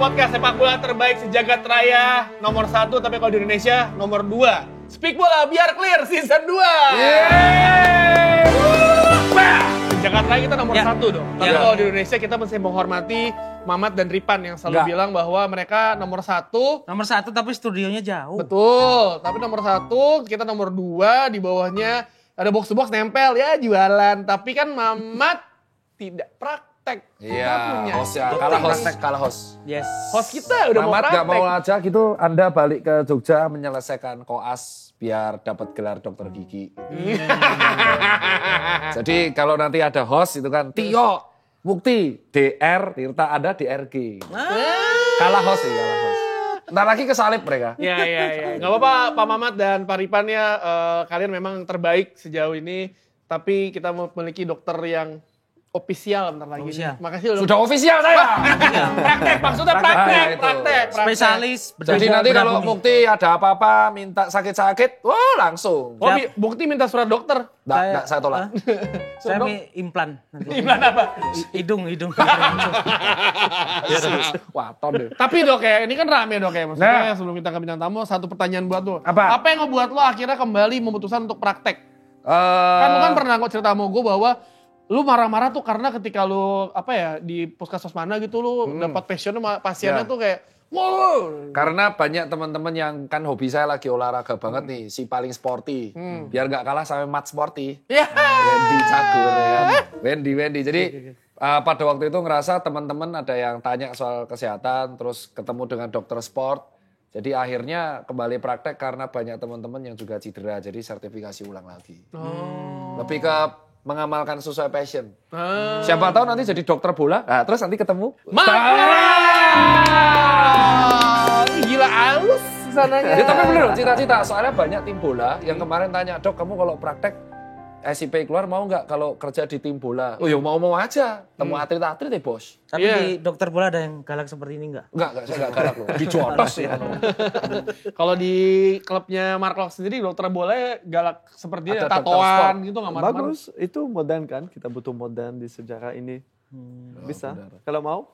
Podcast sepak bola terbaik sejagat raya nomor 1, tapi kalau di Indonesia nomor 2. Speak Bola Biar Clear season 2. Sejagat raya kita nomor 1 dong. Tapi kalau di Indonesia kita mesti menghormati Mamat dan Ripan yang selalu bilang bahwa mereka nomor 1. Nomor 1 tapi studionya jauh. Betul, tapi nomor 1 kita nomor 2, di bawahnya ada box-to-box nempel ya jualan. Tapi kan Mamat tidak praktek. Iya, host ya, kalah host. Yes. Host kita udah Mamat mau praktek. gak mau aja gitu, Anda balik ke Jogja menyelesaikan koas biar dapat gelar dokter gigi. Jadi kalau nanti ada host itu kan Tio, Mukti, DR, Tirta ada DRG. Kalah host sih, kalah host. Ntar lagi kesalip mereka. Iya. Gak apa-apa Pak Mamat dan Pak Ripan ya, kalian memang terbaik sejauh ini. Tapi kita memiliki dokter yang official bentar lagi. Makasih Sudah official saya. Praktek, maksudnya praktek. Spesialis. Jadi nanti kalau Mukti ada apa-apa minta sakit-sakit, wah langsung. Oh, Bukti minta surat dokter. Nggak, saya tolak. Saya implan. Implan apa? Hidung. Waton deh. Tapi Dok ya, ini kan rame Dok ya. Maksudnya sebelum kita ke bintang tamu, satu pertanyaan buat lo. Apa? Apa yang ngebuat lo akhirnya kembali memutuskan untuk praktek? Kan lo kan pernah cerita sama gue bahwa lu marah-marah tuh karena ketika lu di puskesmas mana gitu lu dapat passion sama pasiennya tuh kayak wow. Karena banyak teman-teman yang kan hobi saya lagi olahraga banget nih, si paling sporty. Biar nggak kalah sama Mat Sporty. Wendy Cagur ya kan. Wendy. Jadi pada waktu itu ngerasa teman-teman ada yang tanya soal kesehatan, terus ketemu dengan dokter sport. Jadi akhirnya kembali praktek karena banyak teman-teman yang juga cedera, jadi sertifikasi ulang lagi. Lebih ke mengamalkan sesuai passion. Siapa tahu nanti jadi dokter bola, terus nanti ketemu. Gila halus sananya. Ya, tapi bener cita-cita, soalnya banyak tim bola yang kemarin tanya, Dok kamu kalau praktek SIP keluar mau nggak kalau kerja di tim bola? Oh ya mau aja, temu atlet-atlet deh bos. Tapi di dokter bola ada yang galak seperti ini nggak? Enggak, saya nggak galak loh. Dijotos sih. Kalau di klubnya Mark Locke sendiri dokter bola galak seperti tatoan gitu nggak marah-marah. Bagus, itu modern kan, kita butuh modern di sejarah ini. Bisa, kalau mau?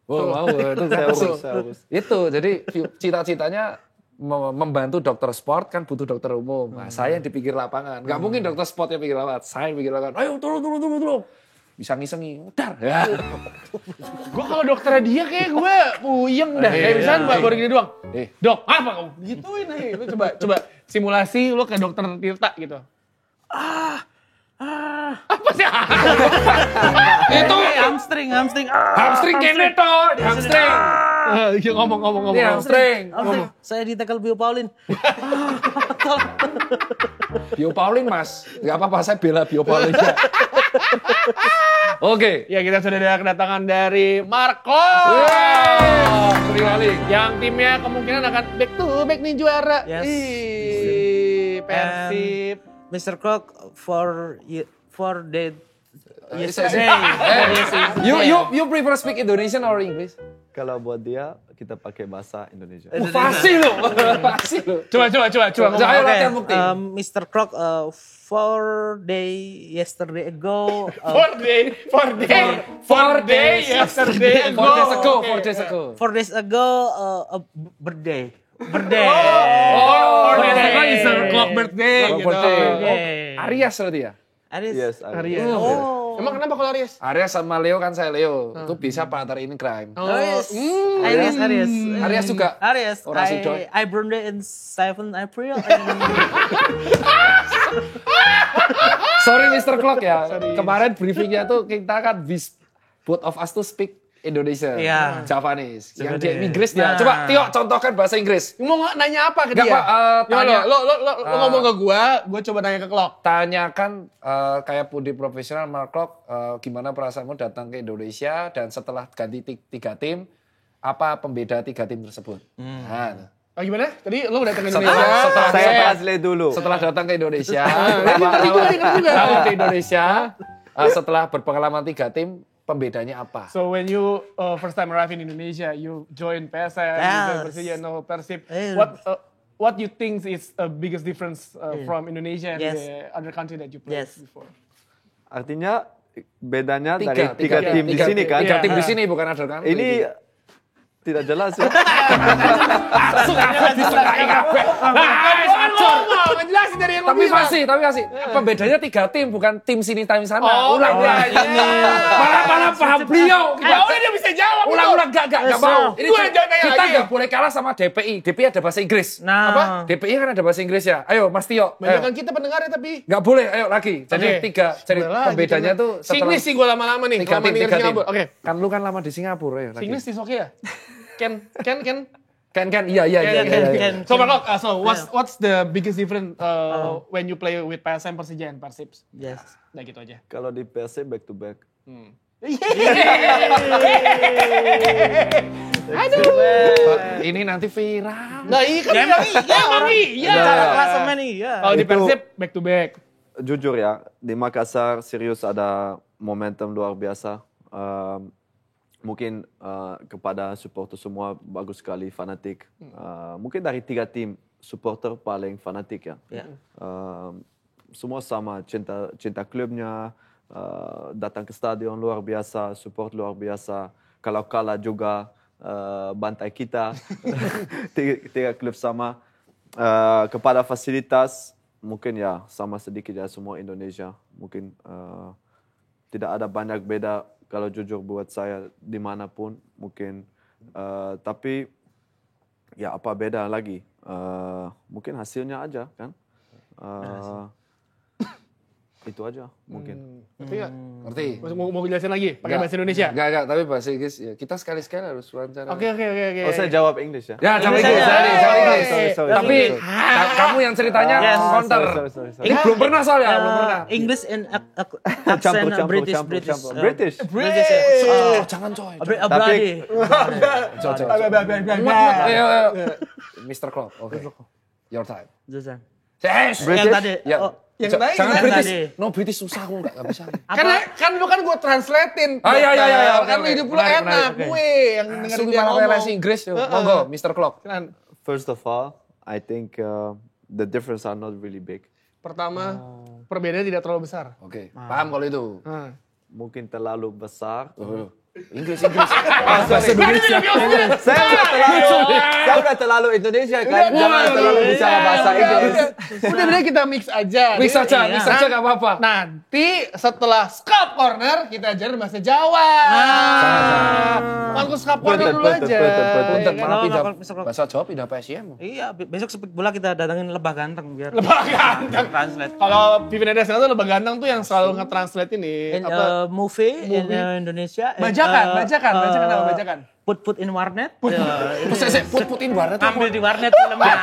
Mau, itu saya urus. Itu, jadi cita-citanya membantu dokter sport kan butuh dokter umum. Nah, saya yang dipikir lapangan. Nggak mungkin dokter sport yang pikir lapangan. Saya yang pikir lapangan. Ayo turun. Bisa ngisengi, udar. Ya. Gue kalau dokternya dia kayak gue puyeng dah. Kayak misalnya baru gini doang. Dok, apa kamu? Gituin aja. Lu coba simulasi lu ke dokter Tirta gitu. Apa sih? Itu hamstring. Hamstring kene toh, hamstring. Ngomong. Hamstring. Saya ditekel Bio Paulin. Bio Paulin mas, nggak apa-apa saya bela Bio Paulin. Oke. Ya kita sudah ada kedatangan dari Marco. Yang timnya kemungkinan akan back to back nih juara. Yes. Persib. Mr. Krok for the You prefer speak Indonesian or English? Kalau buat dia, kita pakai bahasa Indonesia. Fasih lo. Coba. Ayo latihan Mukti. Mr. Krok, 4 days yesterday ago. 4 days ago, a birthday. Oh, is a clock birthday. Aries berarti ya? Yes, Aries. Oh. Emang kenapa kalau Aries? Aries sama Leo kan saya Leo. Itu bisa partner in crime. Oh, yes. Aries juga. Aries. Orasi Joy. I birthday in 7 April. Sorry Mr. Clock ya. Kemarin briefingnya tuh kita kan both of us to speak Indonesia. Iya. Javanese. Yang dia Javanese. Inggris dia. Nah. Coba Tio contohkan bahasa Inggris. Mau nanya apa ke Nggak, dia? Pak, Ya, tanya. lo ngomong ke gue coba nanya ke Klok. Tanyakan kayak di profesional Mark Klok, gimana perasaanmu datang ke Indonesia dan setelah ganti 3 tim, apa pembeda 3 tim tersebut? Nah, Oh, gimana? Tadi lo udah datang ke Setelah- Indonesia. setelah- Saya saya- translate dulu. setelah datang ke Indonesia, Itu juga. lawan di Indonesia, setelah berpengalaman 3 tim, pembedanya apa? So when you first time arrive in Indonesia, you join PSM, you join Yes. Persija, no Persib. Eh. What you think is the biggest difference from Indonesia and Yes. the other country that you played Yes. before? Artinya bedanya dari tiga tim di tiga- sini kan. Tiga Iya. tim di sini bukan ada kan? Ini tidak jelas ya. Ngomong, ngejelasin dari yang lo Tapi bilang. masih. Pembedanya 3 tim, bukan tim sini, tim sana. Oh, ulang. ini. Malah paham beliau. Oh, dia bisa jawab. Ulang, enggak mau. Ini Gue jangan nanya kita lagi. enggak boleh kalah sama DPI. DPI ada bahasa Inggris. Nah, Apa? DPI kan ada bahasa Inggris ya. Ayo, Mas Tio. Banyak Ayo. kan kita pendengarnya tapi. Nggak boleh, ayo lagi. Jadi Oke. 3. Jadi Udah lah, pembedanya gitu. tuh Singlish sih gue lama-lama nih. 3 Lama tim, denger 3 tim. Singapura. Oke. Kan lu kan lama di Singapura ya. lagi. Singlish is okay ya? Can. Kan. Iya. So Mark, so what's the biggest difference when you play with PSM, Persija, and Persib? yes. Nah gitu aja. Kalau di PSC back to back. Ini nanti viral. Nah iya kan emang iya. Cara klasemen iya. Kalau di Itu- Persib back to back. Jujur ya, di Makassar serius ada momentum luar biasa. Mungkin kepada supporter semua bagus sekali, fanatik. Mungkin dari 3 tim, supporter paling fanatik ya. Ya. Semua sama, cinta klubnya, datang ke stadion luar biasa, support luar biasa. Kalau kalah juga bantai kita, 3 klub sama. Kepada fasilitas, mungkin ya sama sedikit ya semua Indonesia. Mungkin tidak ada banyak beda kalau jujur buat saya dimanapun mungkin. Tapi ya apa beda lagi? Mungkin hasilnya aja kan. Itu aja mungkin. Ngerti nggak? Ngerti? Mau jelasin lagi pakai bahasa Indonesia? Enggak, tapi bahasa Inggris ya. Kita sekali-sekali harus wawancara. Oke. Oh saya jawab English ya? Ya, sama Indonesia. Inggris. Jawab Inggris. Sorry. Tapi kamu yang ceritanya Yes. counter. Sorry. Ini belum pernah soalnya, belum pernah. English and accent British. British. British. Oh, jangan coy. Brady. Ayo. Mr. Klopp, oke. Your time. Zuzan. Yes. Yang tadi. Ya. Oh, Yang tadi Jangan yang British. tadi. No British susah aku enggak bisa. Kan lu kan gue translatein. Oh, iya. Kan Oke. hidup lu Menarik, enak, menarik. gue yang dengerin Langsung dia malah ngomong. les Inggris yuk. Monggo, Mr. Klopp. Kan, First of all, I think the difference are not really big. pertama, perbedaan tidak terlalu besar. Oke, paham kalau itu. Mungkin terlalu besar. Inggris. Bahasa Indonesia. Saya udah terlalu Indonesia kan. Jangan terlalu bicara bahasa Inggris. Udah bener kita mix aja. Mix Jadi, aja enggak apa-apa. Nanti setelah Scalp Corner kita ajarin bahasa Jawa. Langsung Scalp Corner dulu Punten, aja. Punten, Ya kan? malah pindah Mr. Klopp. bahasa Jawa pindah PSM. Iya, besok speak bola kita datangin Lebah Ganteng biar Lebah Ganteng. translate. Kalau Vivien Adesina tuh Lebah Ganteng tuh yang selalu nge-translate ini. In apa? movie in Indonesia. Bajakan apa bajakan? Put in warnet. Saya putin warnet. Ambil di warnet filmnya.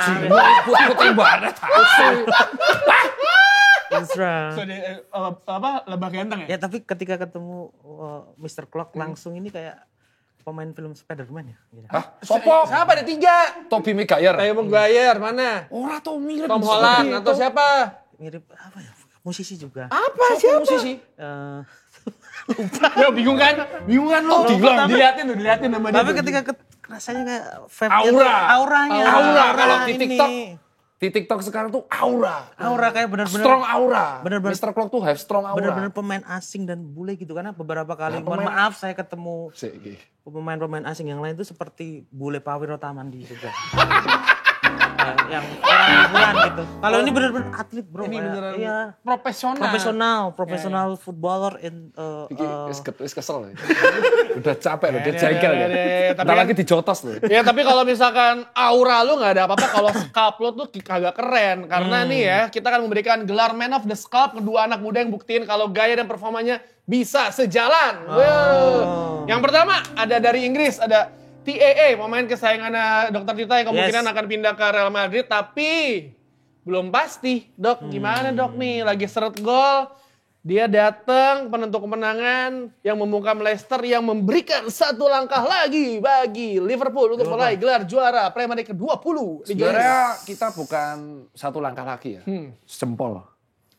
Putin warnet. Instagram. So, apa Lebah Ganteng ya? Ya tapi ketika ketemu Mr. Clock langsung ini kayak pemain film Spider-Man ya. Gitu. Hah? Sopo? Siapa ada 3? Tobey Maguire. Tobey Maguire mana? Ora tuh mirip. Tom Holland atau siapa? Mirip apa ya? Musisi juga. Apa siapa? Musisi. Ya bingung kan lo. Diliatin nama dia. Tapi ketika rasanya kayak Aura. auranya. Aura kalau di ini. TikTok. Di TikTok sekarang tuh aura. Aura kayak benar-benar Strong aura. Bener-bener- Mr. Clock tuh have strong aura. benar-benar pemain asing dan bule gitu karena beberapa kali mohon maaf saya ketemu pemain-pemain asing yang lain itu seperti bule Prawiro Tamandi juga. yang orang hiburan gitu. Kalau ini benar-benar atlet bro. Ini kayak, beneran iya. Profesional footballer in Wis kesel. Udah capek loh, dia jengkel ya. Tapi Ntar lagi dijotos loh. Ya tapi kalau misalkan aura lu nggak ada apa-apa, kalau scalp lu tuh kagak keren. Karena nih ya, kita akan memberikan gelar Man of the Scalp kedua anak muda yang buktiin kalau gaya dan performanya bisa sejalan. Wow. Yang pertama ada dari Inggris, ada TAA, pemain kesayangannya Dr. Tita yang kemungkinan akan pindah ke Real Madrid. Tapi belum pasti, Dok. Gimana Dok nih, lagi seret gol. Dia datang penentu kemenangan yang membungkam Leicester yang memberikan satu langkah lagi bagi Liverpool untuk meraih gelar juara Premier League ke-20. Sebenarnya kita bukan satu langkah lagi ya, jempol.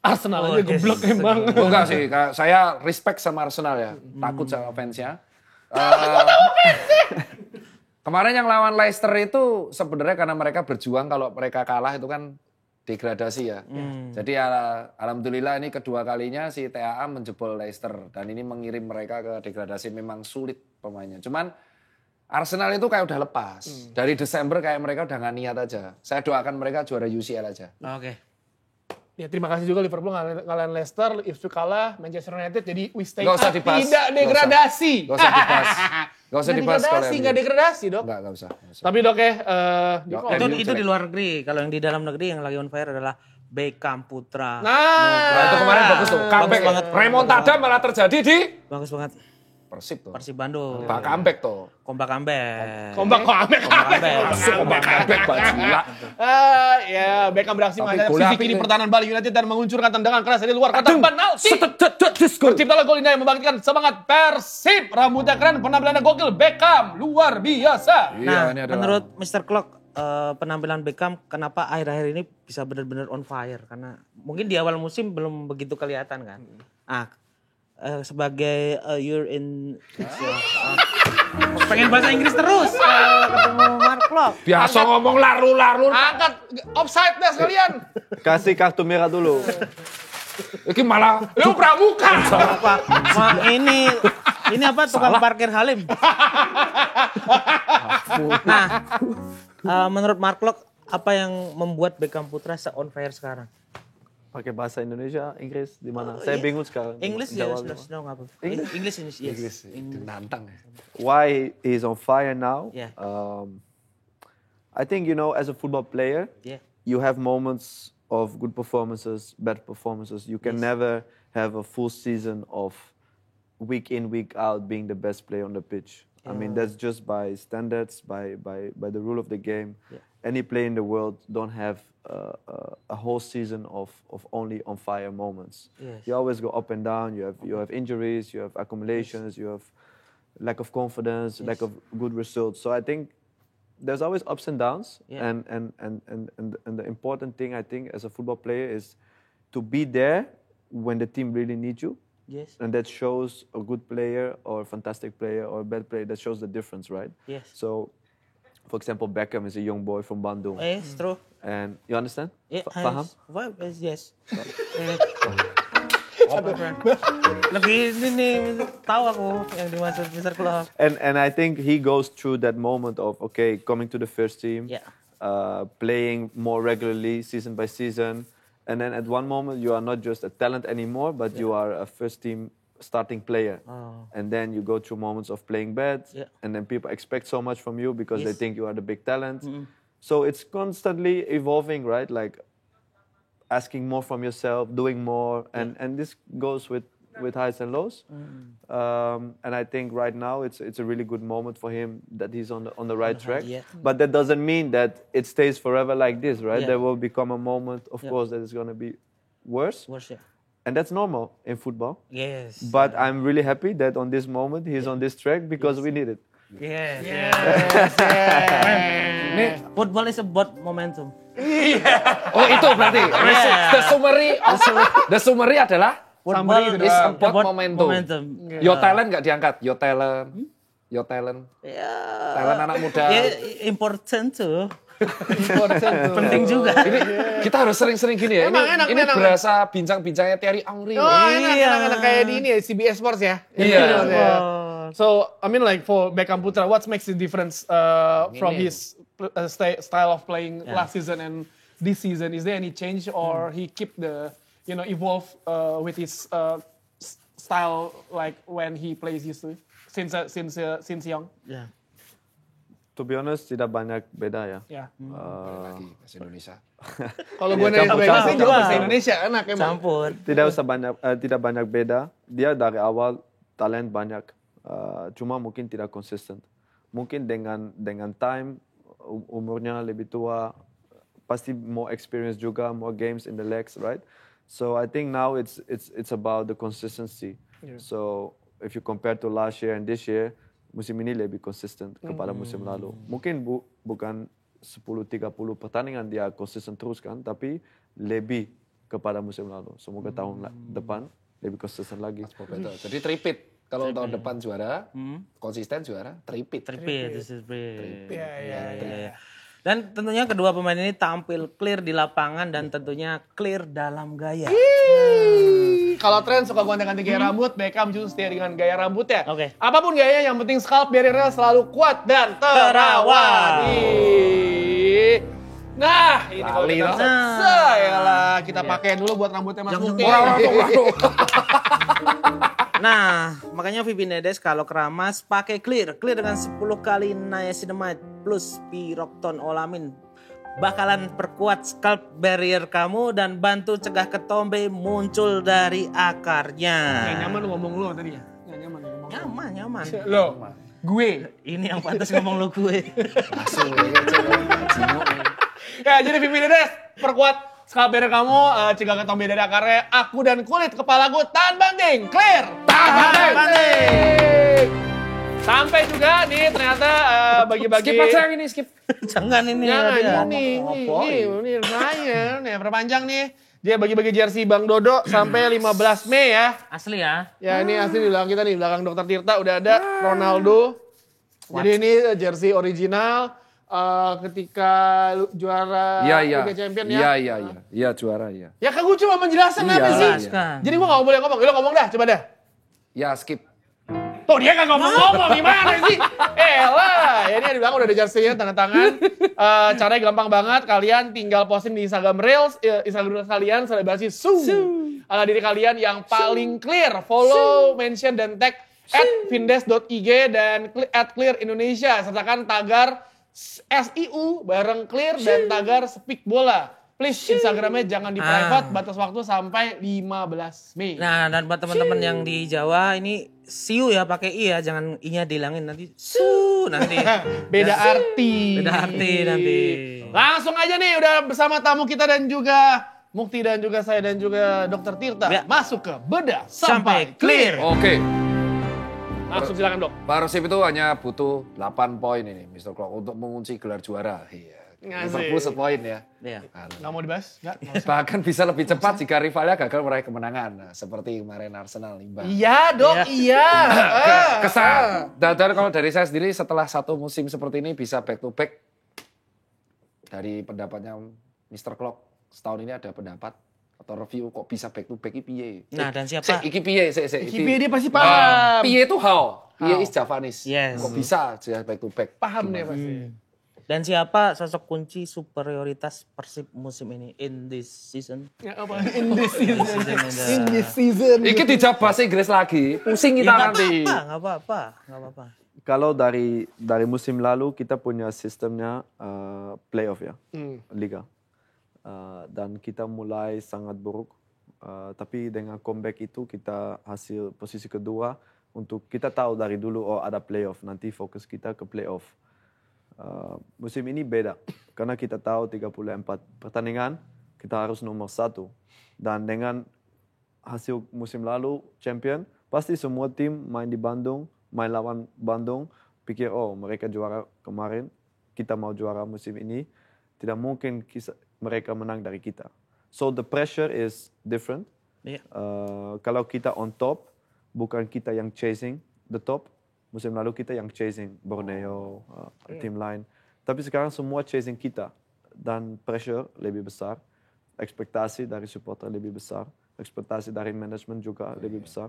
Arsenal aja geblek emang. Enggak sih, saya respect sama Arsenal ya, takut sama fansnya. Kemarin yang lawan Leicester itu sebenarnya karena mereka berjuang, kalau mereka kalah itu kan degradasi ya. Jadi alhamdulillah ini kedua kalinya si TAA menjebol Leicester dan ini mengirim mereka ke degradasi. Memang sulit pemainnya. Cuman Arsenal itu kayak udah lepas. Dari Desember kayak mereka udah gak niat aja. Saya doakan mereka juara UCL aja. Oke. Ya terima kasih juga Liverpool ngalahin Leicester, if itu kalah Manchester United jadi we stay Gak usah up, dibahas. tidak degradasi. Gak usah dibahas. Gak usah dibahas. Nggak degradasi Dok. Gak usah. Tapi Dok ya, Itu di luar negeri. Kalau yang di dalam negeri yang lagi on fire adalah Beckham Putra. Nah itu kemarin bagus tuh. Comeback banget. remontada malah terjadi di Bagus banget. Persib tuh. Persib Bandung. Pak comeback tuh. Comeback. Langsung comeback Pak gila. Ya Beckham beraksi Tapi menghadapi golnya kiri apik pertahanan Bali United dan menguncurkan tendangan keras dari luar kotak penalti. Terciptalah gol indah yang membangkitkan semangat Persib. Rambutnya keren, penampilannya gokil. Beckham luar biasa. Nah, ini adalah- menurut Mr. Clock, penampilan Beckham kenapa akhir-akhir ini bisa benar-benar on fire? Karena mungkin di awal musim belum begitu kelihatan kan. Sebagai you're in pengen bahasa Inggris terus ketemu Mark Clock. Biasa ngomong laru-laru. Angkat offside dah sekalian. Kasih kartu merah dulu. Ini malah Lu pramuka. Apa? Ini apa tukang parkir Halim. Nah, menurut Mark Clock apa yang membuat Beckham Putra se-on fire sekarang? Pakai bahasa Indonesia, Inggris di mana? Saya bingung sekarang. English ya, jawabnya. English yes. nantang. Why he's on fire now? Yeah. I think, as a football player, Yeah. you have moments of good performances, bad performances. You can never have a full season of week in, week out being the best player on the pitch. I mean, that's just by standards, by the rule of the game. Yeah. Any player in the world don't have a whole season of only on fire moments. Yes. You always go up and down. You have injuries, you have accumulations, you have lack of confidence, lack of good results. So I think there's always ups and downs. Yeah. And the important thing I think as a football player is to be there when the team really needs you. Yes. And that shows a good player or a fantastic player or a bad player. That shows the difference, right? Yes. So, for example, Beckham is a young boy from Bandung. Yes, true. And you understand? Yeah, Paham? Yes. Lebih ini tahu aku yang dimaksud Mr. Clock. And I think he goes through that moment of, okay, coming to the first team, Yeah. playing more regularly, season by season. And then at one moment, you are not just a talent anymore, but you are a first team starting player. Oh. And then you go through moments of playing bad, Yeah. and then people expect so much from you because they Yes. think you are the big talent. So it's constantly evolving, right? Like asking more from yourself, doing more, and this goes with highs and lows. And I think right now it's a really good moment for him that he's on the right track. yeah. But that doesn't mean that it stays forever like this, right? Yeah. There will become a moment, of course, that is going to be worse, Worse, yeah. and that's normal in football. Yes. But I'm really happy that on this moment he's on this track because we need it. Yes. Ini Football is about momentum. oh itu berarti the summary adalah Football is about momentum. Your talent nggak diangkat, your talent. Talent anak muda. Yeah, important tuh. Penting juga. Ini kita harus sering-sering gini ya. Emang enak. berasa bincang-bincangnya Thierry Henry. Oh enak kayak di ini ya, CBS Sports ya. Iya. So I mean like for Beckham Putra, what makes the difference from his style of playing last season and this season? Is there any change or he keep the evolve with his style like when he plays used to since young? Ya. To be honest, tidak banyak beda ya. Ya. Lagi bahasa Indonesia. Kalau gue nanya ke Beckham sih bahasa Indonesia enak emang. Campur. Tidak banyak beda. Dia dari awal talent banyak. Cuma mungkin tidak konsisten. Mungkin dengan time, umurnya lebih tua, pasti more experience juga, more games in the legs, right? So I think now it's about the consistency. Yeah. So if you compare to last year and this year, musim ini lebih konsisten kepada musim lalu. Mungkin bukan 10-30 pertandingan dia konsisten terus kan, tapi lebih kepada musim lalu. Semoga tahun depan lebih konsisten lagi. Jadi tripit. Kalau tahun depan juara, konsisten juara, tripit. Ya. Dan tentunya kedua pemain ini tampil clear di lapangan dan tentunya clear dalam gaya. Kalau tren suka gonta-ganti gaya rambut, Beckham justru setia dengan gaya rambutnya. Oke. Apapun gayanya, yang penting scalp barrier-nya selalu kuat dan terawat. Nah, ini kalau kita lah kita pakai dulu buat rambutnya Mas Mukti. Nah, makanya Vipinedes kalau keramas pakai clear dengan 10 kali niacinamide plus Pyroxton Olamin. Bakalan perkuat scalp barrier kamu dan bantu cegah ketombe muncul dari akarnya. Nggak nyaman lu ngomong lu tadi ya? Nggak nyaman ngomong. Nyaman. Lo, gue. Ini yang pantas ngomong lu gue. Langsung Ya, jadi Vipinedes perkuat scalp barrier kamu, cegah ketombe dari akarnya. Aku dan kulit kepalaku tahan banting, clear. Tahan banting. Sampai juga nih ternyata bagi-bagi. Skip aja yang ini, skip. Jangan ini. Jangan ini lumayan nih perpanjang nih. Dia bagi-bagi jersey Bang Dodo sampai 15 Mei ya. Asli ya. Ya ini asli di belakang kita nih, di belakang Dokter Tirta udah ada Ronaldo. Jadi ini jersey original ketika juara Liga Champion ya. Iya juara ya. Ya kan gue cuma menjelaskan apa sih. Jadi gue gak boleh ngomong, lo ngomong dah, coba dah. Ya skip. Tuh dia gak ngomong-ngomong, gimana sih? Elah, ya ini di belakang udah ada jersey-nya, tanda tangan. Caranya gampang banget, kalian tinggal posting di Instagram Reels, Instagram kalian selebrasi ala diri kalian yang paling clear. Follow, mention, dan tag @vindes.ig dan @clearindonesia. Sertakan tagar SIU bareng clear dan tagar speak bola. Please Instagramnya jangan di private, batas waktu sampai 15 Mei. Nah, dan buat teman-teman yang di Jawa ini siu ya pakai i ya, jangan i-nya dihilangin nanti nanti. Beda arti nanti. Langsung aja nih udah bersama tamu kita dan juga Mukti dan juga saya dan juga Dokter Tirta. Ya. Masuk ke bedah sampai clear. Oke. Langsung silakan Dok. Persib itu hanya butuh 8 poin ini Mr. Clock untuk mengunci gelar juara. Iya. Liverpool sepoin ya. Iya. Nggak mau dibahas? Nggak. Bahkan bisa lebih cepat jika rivalnya gagal meraih kemenangan. Nah, seperti kemarin Arsenal imbang. Iya Dok, iya. Kesan. Dan kalau dari saya sendiri setelah satu musim seperti ini bisa back to back. Dari pendapatnya Mr. Clock, setahun ini ada pendapat atau review kok bisa back to back piye? Nah, dan siapa? Iki piye? Iki piye dia pasti paham. Piye itu how? Piye is Javanese. Yes. Kok bisa back to back? Paham nih pasti. Dan siapa sosok kunci superioritas Persib musim ini in this season? Ya, apa? In this season. In this season. Iki dijawab bahasa Inggris lagi. Pusing kita nanti. Nggak apa-apa. Kalau dari musim lalu kita punya sistemnya playoff ya, liga. Dan kita mulai sangat buruk. Tapi dengan comeback itu kita hasil posisi kedua. Untuk kita tahu dari dulu ada playoff, nanti fokus kita ke playoff. Musim ini beda karena kita tahu 34 pertandingan kita harus nomor 1 dan dengan hasil musim lalu champion pasti semua tim main di Bandung, main lawan Bandung, pikir mereka juara kemarin, kita mau juara musim ini, tidak mungkin mereka menang dari kita. So the pressure is different. Kalau kita on top, bukan kita yang chasing the top. Musim lalu kita yang chasing Borneo, tim lain. Tapi sekarang semua chasing kita. Dan pressure lebih besar. Ekspektasi dari supporter lebih besar. Ekspektasi dari manajemen juga lebih besar.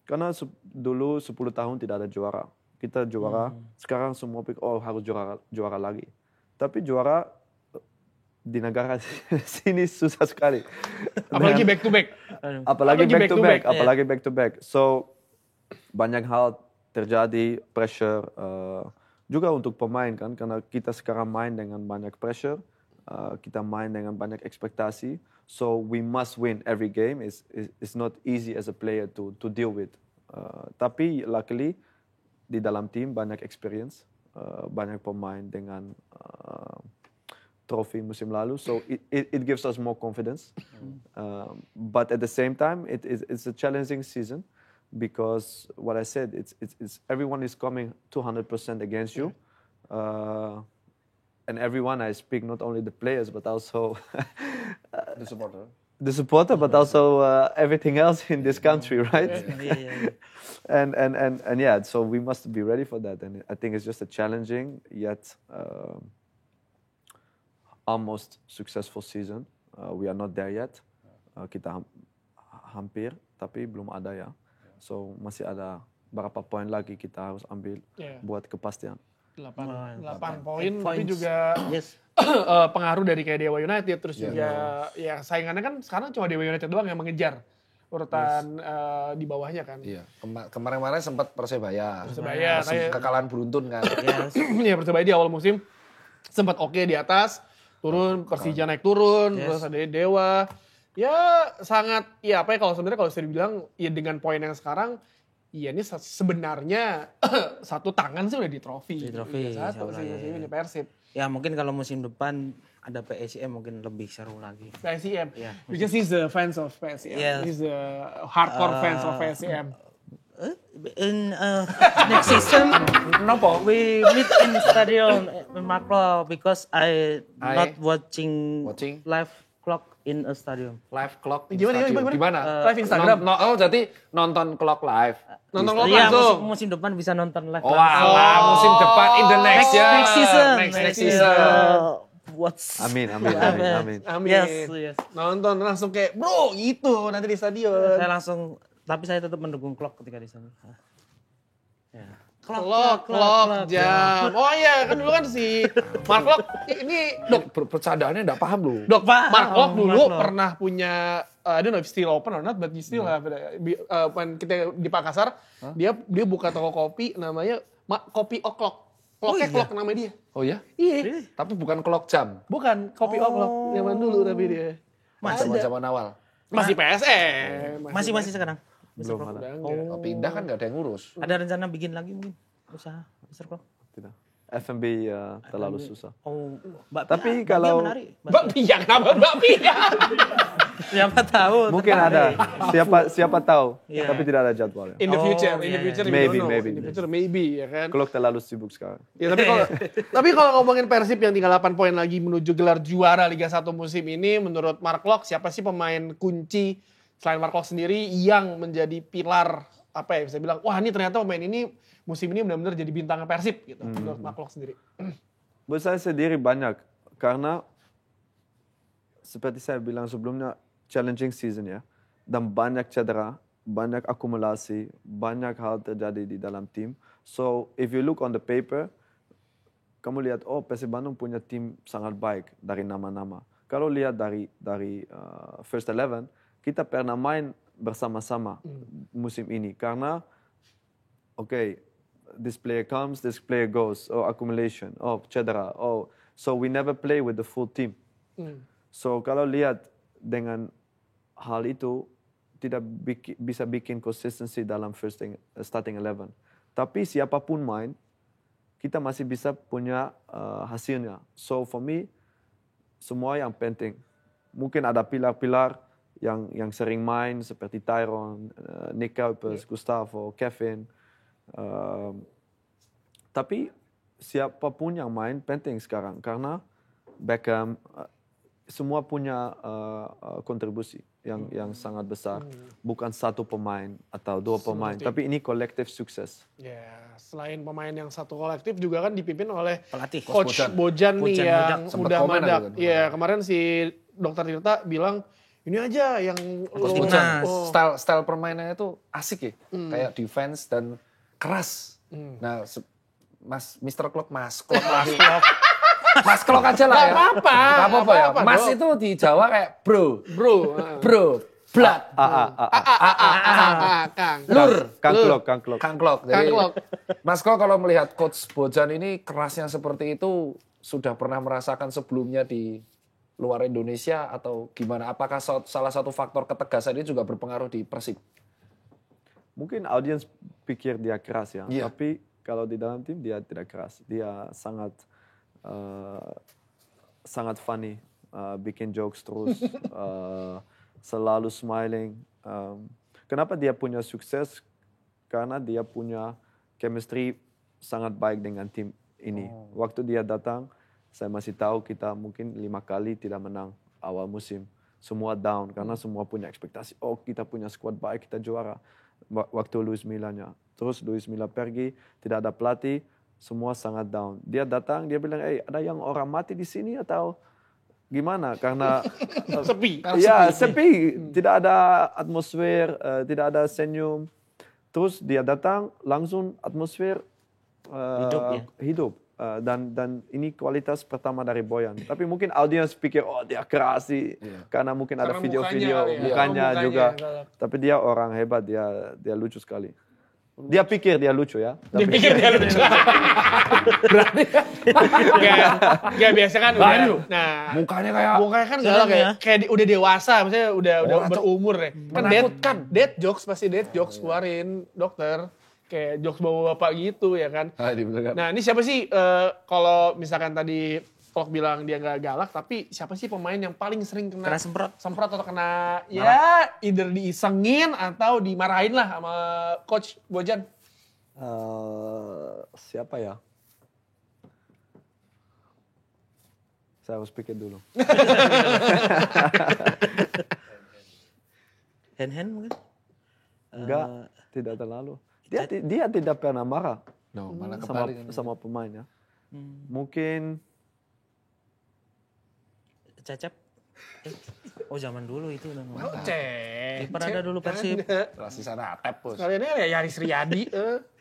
Karena dulu 10 tahun tidak ada juara. Kita juara, sekarang semua pikir harus juara lagi. Tapi juara di negara sini susah sekali. Apalagi back to back. Apalagi Apalagi back to back. So banyak hal terjadi, pressure juga untuk pemain kan, karena kita sekarang main dengan banyak pressure, kita main dengan banyak ekspektasi. So we must win every game. It's not easy as a player to deal with. Tapi luckily di dalam tim banyak experience, banyak pemain dengan trofi musim lalu. So it gives us more confidence. But at the same time, it's a challenging season. Because what I said, it's everyone is coming 200% against you, and everyone, I speak not only the players but also the supporter, but also everything else in this country, right? Yeah. And yeah, so we must be ready for that, and I think it's just a challenging yet almost successful season. We are not there yet, kita hampir, tapi belum ada ya. So masih ada berapa poin lagi kita harus ambil buat kepastian. 8 poin, tapi juga pengaruh dari kayak Dewa United, terus juga ya saingannya kan sekarang cuma Dewa United doang yang mengejar urutan di bawahnya kan. Iya, kemarin-kemarin sempat Persebaya kayak kekalahan beruntun kan. Iya, Persebaya di awal musim sempat oke di atas, turun Persija naik turun, terus ada Dewa. Ya sangat, ya apa ya kalau sebenarnya kalau saya bilang ya dengan poin yang sekarang, ya ini sebenarnya satu tangan sih udah di trofi. Di trofi. Satu sih ini Persib. Ya mungkin kalau musim depan ada PSIM mungkin lebih seru lagi. PSIM. Yeah. Because he's the fans of PSIM. Yeah. He's the hardcore fans of PSIM. In next season, we meet in stadion Makro because I not watching live clock in a stadium. Live clock Gimana? Live Instagram. Jadi nonton clock live. Nonton clock Iya, langsung. musim depan bisa nonton live. Oh, alah, musim depan in the next year. Next season. Amin. Yes. Nonton langsung kayak, bro gitu nanti di stadion. Tapi saya tetap mendukung clock ketika di sana. Ya. Clock, jam. Oh iya, kan dulu kan si Mark Klok ini Bercandaannya enggak paham lu. Mark Klok dulu pernah punya I don't know if still open or not, but you still have when kita di Makassar, dia buka toko kopi namanya Kopi O'Clock. Clocknya Clock namanya dia. Oh ya? Iya. Tapi bukan clock jam. Bukan, Kopi O'Clock zaman dulu tapi dia. Zaman awal. Masih PSM. Masih sekarang. Belum ada. Pindah kan nggak ada yang ngurus. Ada rencana bikin lagi mungkin usaha Mr. Clock? Tidak. F&B terlalu susah. Oh, Tapi kalau Mbak Pia, kenapa Mbak Pia? Siapa tahu. mungkin ada. Siapa tahu. Tapi tidak ada jadwalnya. In the future, Maybe. In the future, maybe ya kan. Klok terlalu sibuk sekarang. Ya, tapi kalau ngomongin Persib yang tinggal 8 poin lagi menuju gelar juara Liga 1 musim ini, menurut Mark Klok siapa sih pemain kunci selain Mark Klok sendiri yang menjadi pilar apa ya bisa bilang wah ini ternyata pemain ini musim ini benar-benar jadi bintangnya Persib gitu menurut Mark Klok sendiri. Buat saya sendiri banyak karena seperti saya bilang sebelumnya challenging season ya dan banyak cedera, banyak akumulasi, banyak hal terjadi di dalam tim. So if you look on the paper, kamu lihat Persib Bandung punya tim sangat baik dari nama-nama. Kalau lihat dari first 11 kita pernah main bersama-sama musim ini karena this player comes, this player goes, accumulation, cedera, so we never play with the full team. So kalau lihat dengan hal itu tidak bisa bikin consistency dalam starting 11. Tapi siapapun main, kita masih bisa punya hasilnya. So for me, semua yang penting. Mungkin ada pilar-pilar yang sering main seperti Tyron, Nick Kuipers, Gustavo, Kevin. Tapi siapapun yang main penting sekarang karena Beckham semua punya kontribusi yang sangat besar. Bukan satu pemain atau dua pemain, tapi ini kolektif sukses. Ya, selain pemain yang satu kolektif juga kan dipimpin oleh pelatih Coach Bojan nih yang udah komen madak. kan? Iya, kemarin si Dr. Tirta bilang ini aja yang Coach lu- Bojan, Oh. style permainannya itu asik ya, kayak defense dan keras. Nah, Mr. Klok, Mas Klok lagi. Mas Klok aja lah ya. Gak apa-apa. Gak apa-apa ya. Gak apa-apa, Mas Dok. itu di Jawa kayak bro, Bro. blood, Kang. lur, Kang Lu. Klok, Kang Klok. Kang Klok. Kang Jadi, Klok. Mas Klok kalau melihat Coach Bojan ini kerasnya seperti itu, sudah pernah merasakan sebelumnya di luar Indonesia atau gimana? Apakah salah satu faktor ketegasan ini juga berpengaruh di Persib? Mungkin audiens pikir dia keras ya, Iya. tapi kalau di dalam tim dia tidak keras. Dia sangat sangat funny, bikin jokes terus, selalu smiling. Kenapa dia punya sukses? Karena dia punya chemistry sangat baik dengan tim ini. Waktu dia datang, saya masih tahu kita mungkin 5 kali tidak menang awal musim. Semua down karena semua punya ekspektasi. Oh, kita punya squad baik, kita juara. Waktu Luis Milla-nya. Terus Luis Milla pergi, tidak ada pelatih, semua sangat down. Dia datang, dia bilang, ada yang orang mati di sini atau gimana? Karena Sepi. ya sepi, tidak ada atmosfer, tidak ada senyum. Terus dia datang, langsung atmosfer hidup. Dan ini kualitas pertama dari Bojan. Tapi mungkin audiens pikir, oh dia keras sih. Karena mungkin ada Karena video-video mukanya, mukanya mukanya juga. yang galak. Tapi dia orang hebat, dia lucu sekali. Dia pikir dia lucu ya. Dia pikir dia lucu. Gak biasa kan udah. Nah, Mukanya kayak mukanya kan galak ya. Kayak udah dewasa, maksudnya udah berumur ya. Kan menakutkan. dead jokes pasti dead jokes keluarin dokter. Kayak jokes bapak-bapak gitu ya kan. Nah ini siapa sih kalau misalkan tadi Klok bilang dia nggak galak, tapi siapa sih pemain yang paling sering kena semprot atau kena ya either diisengin atau dimarahin lah sama Coach Bojan? Siapa ya? Saya harus pikir dulu. Hand mungkin? Enggak, tidak terlalu. Dia tidak pernah marah No, malah kebalik. sama pemainnya. Mungkin Cacap? Oh zaman dulu itu udah ngomong. Cek. Kiper ada dulu Persib. Rasi sana tap bos. Kalian ya Yaris Riyadi.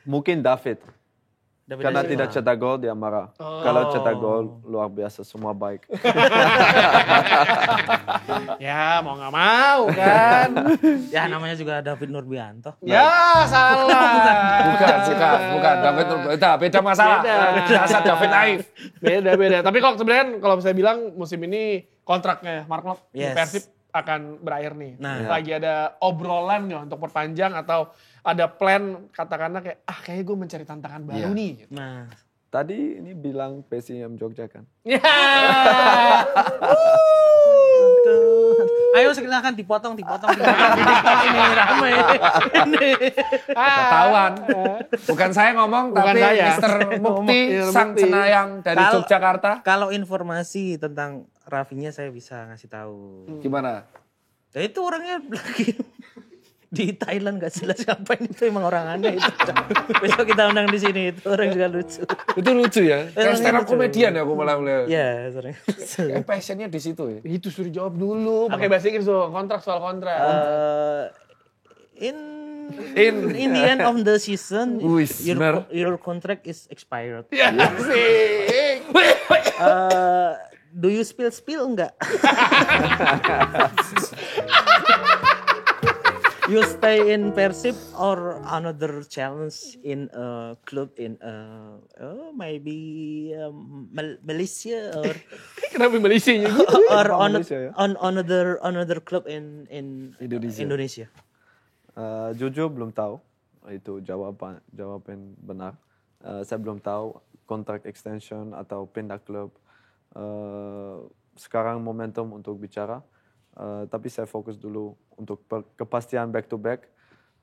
mungkin David. David Karena Silva. tidak cetak gol dia marah. Kalau cetak gol luar biasa, semua baik. Ya mau nggak mau kan. Ya namanya juga David Nurbianto. Ya salah. Bukan. David beda masalah. Dasar David Naif. Beda. Tapi kalau sebenarnya kalau saya bilang musim ini kontraknya Mark Klok di Yes. Persib akan berakhir nih. Nah. Lagi ada obrolan nggak untuk perpanjang atau ada plan katakanlah kayak kayaknya gue mencari tantangan baru nih. Nah, Tadi ini bilang PSM Jogja kan? Ya. ayo silakan dipotong di TikTok ini rame. Ini. Ketahuan. Bukan saya ngomong, Bukan tapi saya. Mr. Mukti, Mr. sang Mukti. cenayang dari Kalau- Yogyakarta. Kalau informasi tentang Raffinya saya bisa ngasih tahu. Gimana? Ya itu orangnya lagi di Thailand gak jelas ngapain, itu emang orang aneh itu. Besok kita undang di sini, itu orang juga lucu. Itu lucu ya. Kayak Emang stand up lucu. komedian ya aku malah melihat. Ya, sering. Kayak passionnya di situ ya. Itu suruh jawab dulu. Pakai bahasa Inggris dong. Soal kontrak. In the end of the season, Wih, benar. your contract is expired. Ya sih. Do you spill enggak? You stay in Persib or another challenge in a club in maybe Malaysia or Kenapa Malaysia-nya gitu? or Malaysia, ya? on another club in Indonesia. Jujur belum tahu. Itu jawaban benar. Saya belum tahu kontrak extension atau pindah klub. Sekarang momentum untuk bicara. Tapi saya fokus dulu untuk kepastian back to back.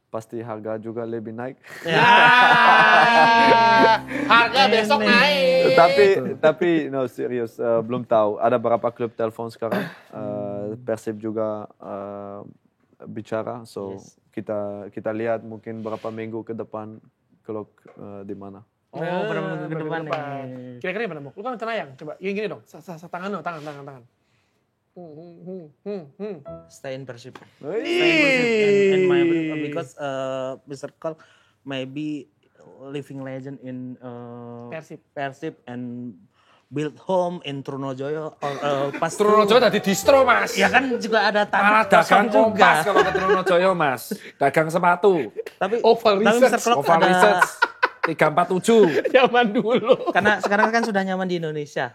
Pasti harga juga lebih naik. Harga besok naik. tapi no serius, belum tahu. Ada berapa klub telepon sekarang. Persib juga bicara. So kita lihat mungkin berapa minggu ke depan klub di mana. Oh, berapa minggu ke depan nih. Kira-kira gimana, Mok? Lu kan cenayang. Coba, gini dong. Tangan lo, tangan. Stay in Persib. Hey. And my because Mr. Clark maybe living legend in Persib and build home in Trunojoyo pas Trunojoyo tadi distro, Mas. ya kan juga ada Malah tanah dagang kosong juga. kompas kalau ke Trunojoyo, Mas. Dagang sepatu. Tapi Oval tapi Mr. Research. Clark Oval ada Research 347. Zaman dulu. karena sekarang kan sudah nyaman di Indonesia.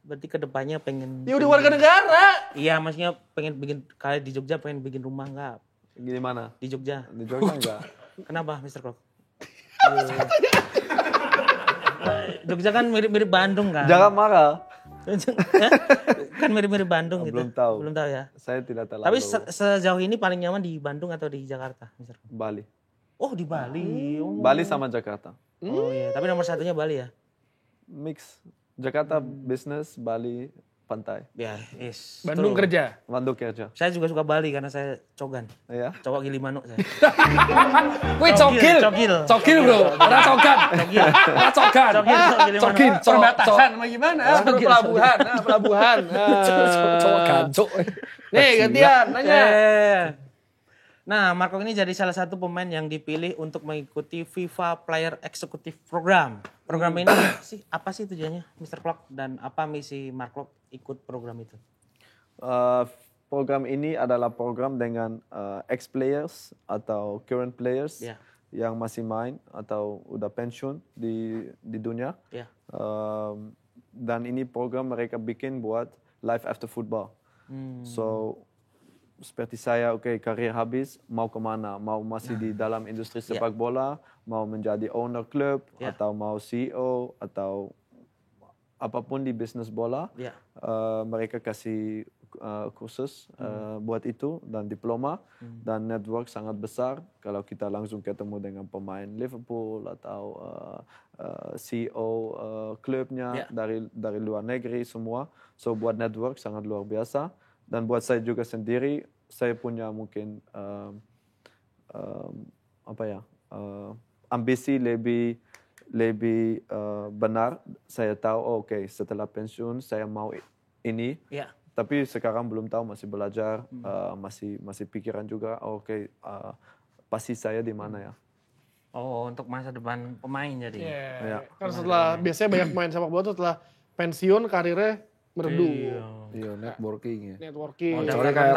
Berarti kedepannya pengen Dia udah warga negara. Iya, maksudnya pengen bikin kayak di Jogja pengen bikin rumah enggak? Gimana? Di Jogja. Di Jogja enggak? Kenapa, Mr. Clark? Jogja kan mirip-mirip Bandung kan? Jangan marah. Kan mirip-mirip Bandung gitu. Belum tahu. Belum tahu ya. Saya tidak terlalu. Tapi sejauh ini paling nyaman di Bandung atau di Jakarta, Mr. Clark? Bali. Oh, di Bali. Oh. Bali sama Jakarta. Oh iya, tapi nomor satunya Bali ya? Mix. Jakarta bisnis, Bali pantai. Ya, yes. Bandung Betul. kerja. Bandung kerja. Saya juga suka Bali karena saya cogan. Ya. Cowok Gilimanuk saya. Wih, cogil. Cogil. Cogil, Bro. Ora cogan. Cogil. Ora cogan. Cogil. Cogil. Perbatasan sama gimana? Pelabuhan. Pelabuhan. Cowok gancuk. Nih gantian nanya. Nah, Marco ini jadi salah satu pemain yang dipilih untuk mengikuti FIFA Player Executive Program. Program ini apa sih tujuannya, Mr. Clark? Dan apa misi Marco ikut program itu? Program ini adalah program dengan ex-players atau current players Ya. yang masih main atau udah pensiun di dunia. Ya. Dan ini program mereka bikin buat life after football. So seperti saya, karir habis, mau kemana? Mau masih di dalam industri sepak bola, mau menjadi owner klub, atau mau CEO, atau apapun di bisnis bola. Ya. Mereka kasih kursus buat itu dan diploma dan network sangat besar. Kalau kita langsung ketemu dengan pemain Liverpool atau CEO klubnya dari luar negeri semua. So buat network sangat luar biasa. Dan buat saya juga sendiri, saya punya mungkin ambisi lebih benar. Saya tahu, setelah pensiun saya mau ini. Ya. Tapi sekarang belum tahu, masih belajar, masih pikiran juga. Pasti saya di mana ya? Oh, untuk masa depan pemain jadi. Iya. Karena setelah biasanya banyak pemain sepak bola tuh setelah pensiun karirnya merdu. Iya, networking ya. Networking. Soalnya kayak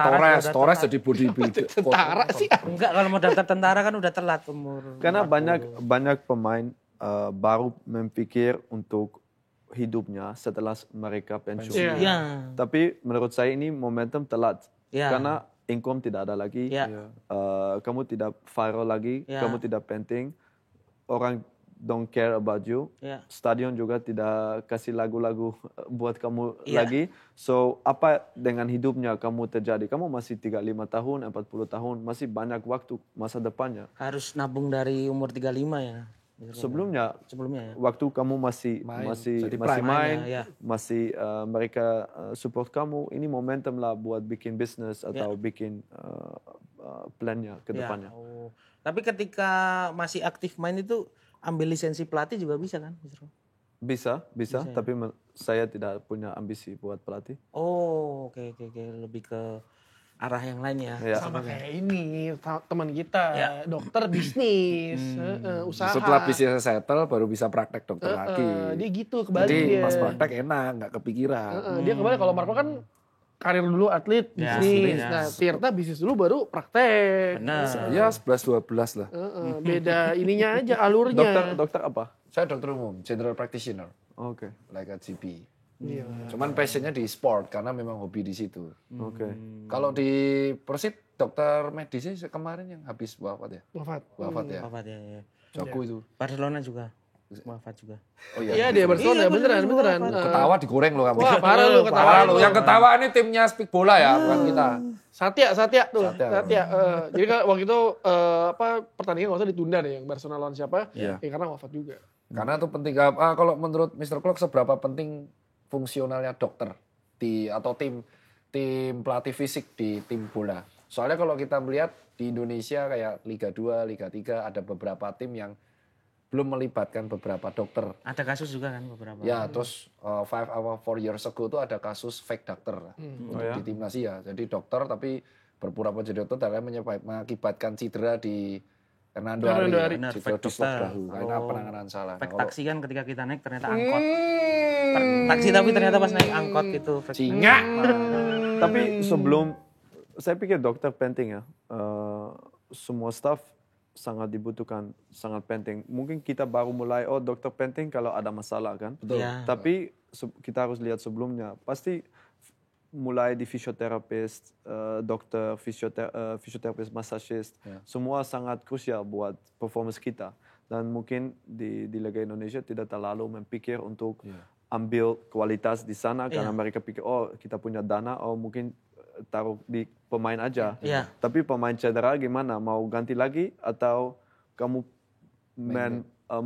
Torres jadi bodybuilder. Tentara sih. Enggak, kalau mau daftar tentara kan udah telat umur. Karena banyak pemain baru memikir untuk hidupnya setelah mereka pensiun. Iya. Iya. Tapi menurut saya ini momentum telat. Iya. Karena income tidak ada lagi. Iya. Kamu tidak viral lagi. Iya. Kamu tidak penting. Orang don't care about you. Iya. Stadion juga tidak kasih lagu-lagu buat kamu Iya. lagi. So apa dengan hidupnya kamu terjadi? Kamu masih 35 tahun, 40 tahun. Masih banyak waktu masa depannya. Harus nabung dari umur 35 ya. Sebelumnya ya. waktu kamu masih Jadi main, ya. masih mereka support kamu, ini momentum lah buat bikin bisnis atau bikin plannya ke depannya. Ya. Oh. Tapi ketika masih aktif main itu ambil lisensi pelatih juga bisa kan? Bisa, tapi saya tidak punya ambisi buat pelatih. Oh, oke. Lebih ke arah yang lain ya. Ya. Sama kayak ini teman kita, Ya. dokter bisnis, usaha. Setelah bisnisnya settle baru bisa praktek dokter lagi. Dia gitu kebalik Jadi dia. pas praktek enak, nggak kepikiran. Dia kebalik, kalau Marco kan karir dulu atlet, Ya, bisnis. beda. Nah, Tirta bisnis dulu baru praktek. Benar. Ya 11-12 lah. Beda ininya aja, alurnya. Dokter apa? Saya dokter umum, general practitioner, Oke. like a GP. Iya. Cuman passionnya di sport karena memang hobi di situ. Oke. Kalau di Persib dokter medis sih kemarin yang habis wafat ya. Wafat ya. Wafat ya. Jago itu. Barcelona juga wafat juga. Oh Iya, dia Barcelona, beneran. Ketawa digoreng loh kamu. Wah, parah lu ketawa. Parah lu. Yang ketawa ini timnya Speak Bola ya, bukan kita. Satya tuh. Satya. Jadi kan waktu itu pertandingan waktu ditunda deh, yang Barcelona lawan siapa? Iya. Ya karena wafat juga. Karena itu penting. Kalau menurut Mr. Clark seberapa penting fungsionalnya dokter atau tim pelatih fisik di tim bola. Soalnya kalau kita melihat di Indonesia kayak Liga 2, Liga 3 ada beberapa tim yang belum melibatkan beberapa dokter. Ada kasus juga kan beberapa. Ya, terus 4 years ago itu ada kasus fake dokter untuk di timnas ya. Jadi dokter tapi berpura-pura jadi dokter dan mengakibatkan cedera di Hernando Ari. Benar, Cedera fake di dokter. bahu karena penanganan salah. Fake Nah, kalau taksi kan ketika kita naik ternyata angkot. Taksi tapi ternyata pas naik angkot gitu. fake. singa. Tapi sebelum, saya pikir dokter penting ya. Semua staff sangat dibutuhkan, sangat penting. Mungkin kita baru mulai, dokter penting kalau ada masalah kan. Betul. Ya. Tapi kita harus lihat sebelumnya. Pasti mulai di fisioterapis, dokter, fisioterapis, massageist. Semua sangat krusial buat performance kita. Dan mungkin di Liga Indonesia tidak terlalu memikir untuk ambil kualitas di sana. Karena mereka pikir, kita punya dana, mungkin taruh di pemain aja. Tapi pemain cedera gimana? Mau ganti lagi atau kamu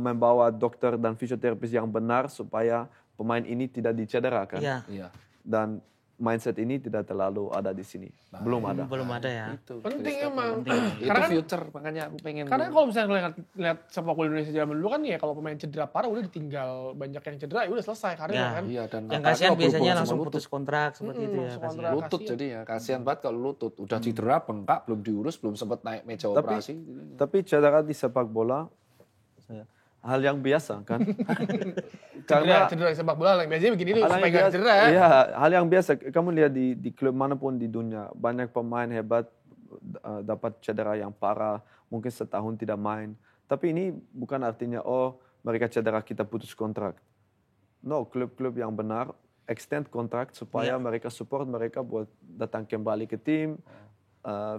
membawa dokter dan fisioterapis yang benar supaya pemain ini tidak dicederakan? Iya. Dan mindset ini tidak terlalu ada di sini. Belum ada. Belum ada ya. Itu Penting emang. itu Karena kan- future, makanya aku pengen. Karena kalau misalnya lihat sepak bola Indonesia zaman dulu kan ya kalau pemain cedera parah udah ditinggal, banyak yang cedera ya udah selesai karirnya kan. Iya, dan Yang apalagi kasihan kalau biasanya berhubungan langsung sama putus kontrak seperti itu ya. langsung kasihan. kontrak. lutut kasihan. jadi ya kasihan banget kalau lutut udah cedera bengkak belum diurus belum sempat naik meja operasi. Tapi cedera di sepak bola hal yang biasa kan. Cedera sepak bola yang biasanya begini tuh hal supaya yang nggak biasa, cedera. iya, hal yang biasa. Kamu lihat di klub manapun di dunia banyak pemain hebat dapat cedera yang parah, mungkin setahun tidak main. Tapi ini bukan artinya mereka cedera kita putus kontrak. No, klub-klub yang benar extend kontrak supaya mereka support mereka buat datang kembali ke tim.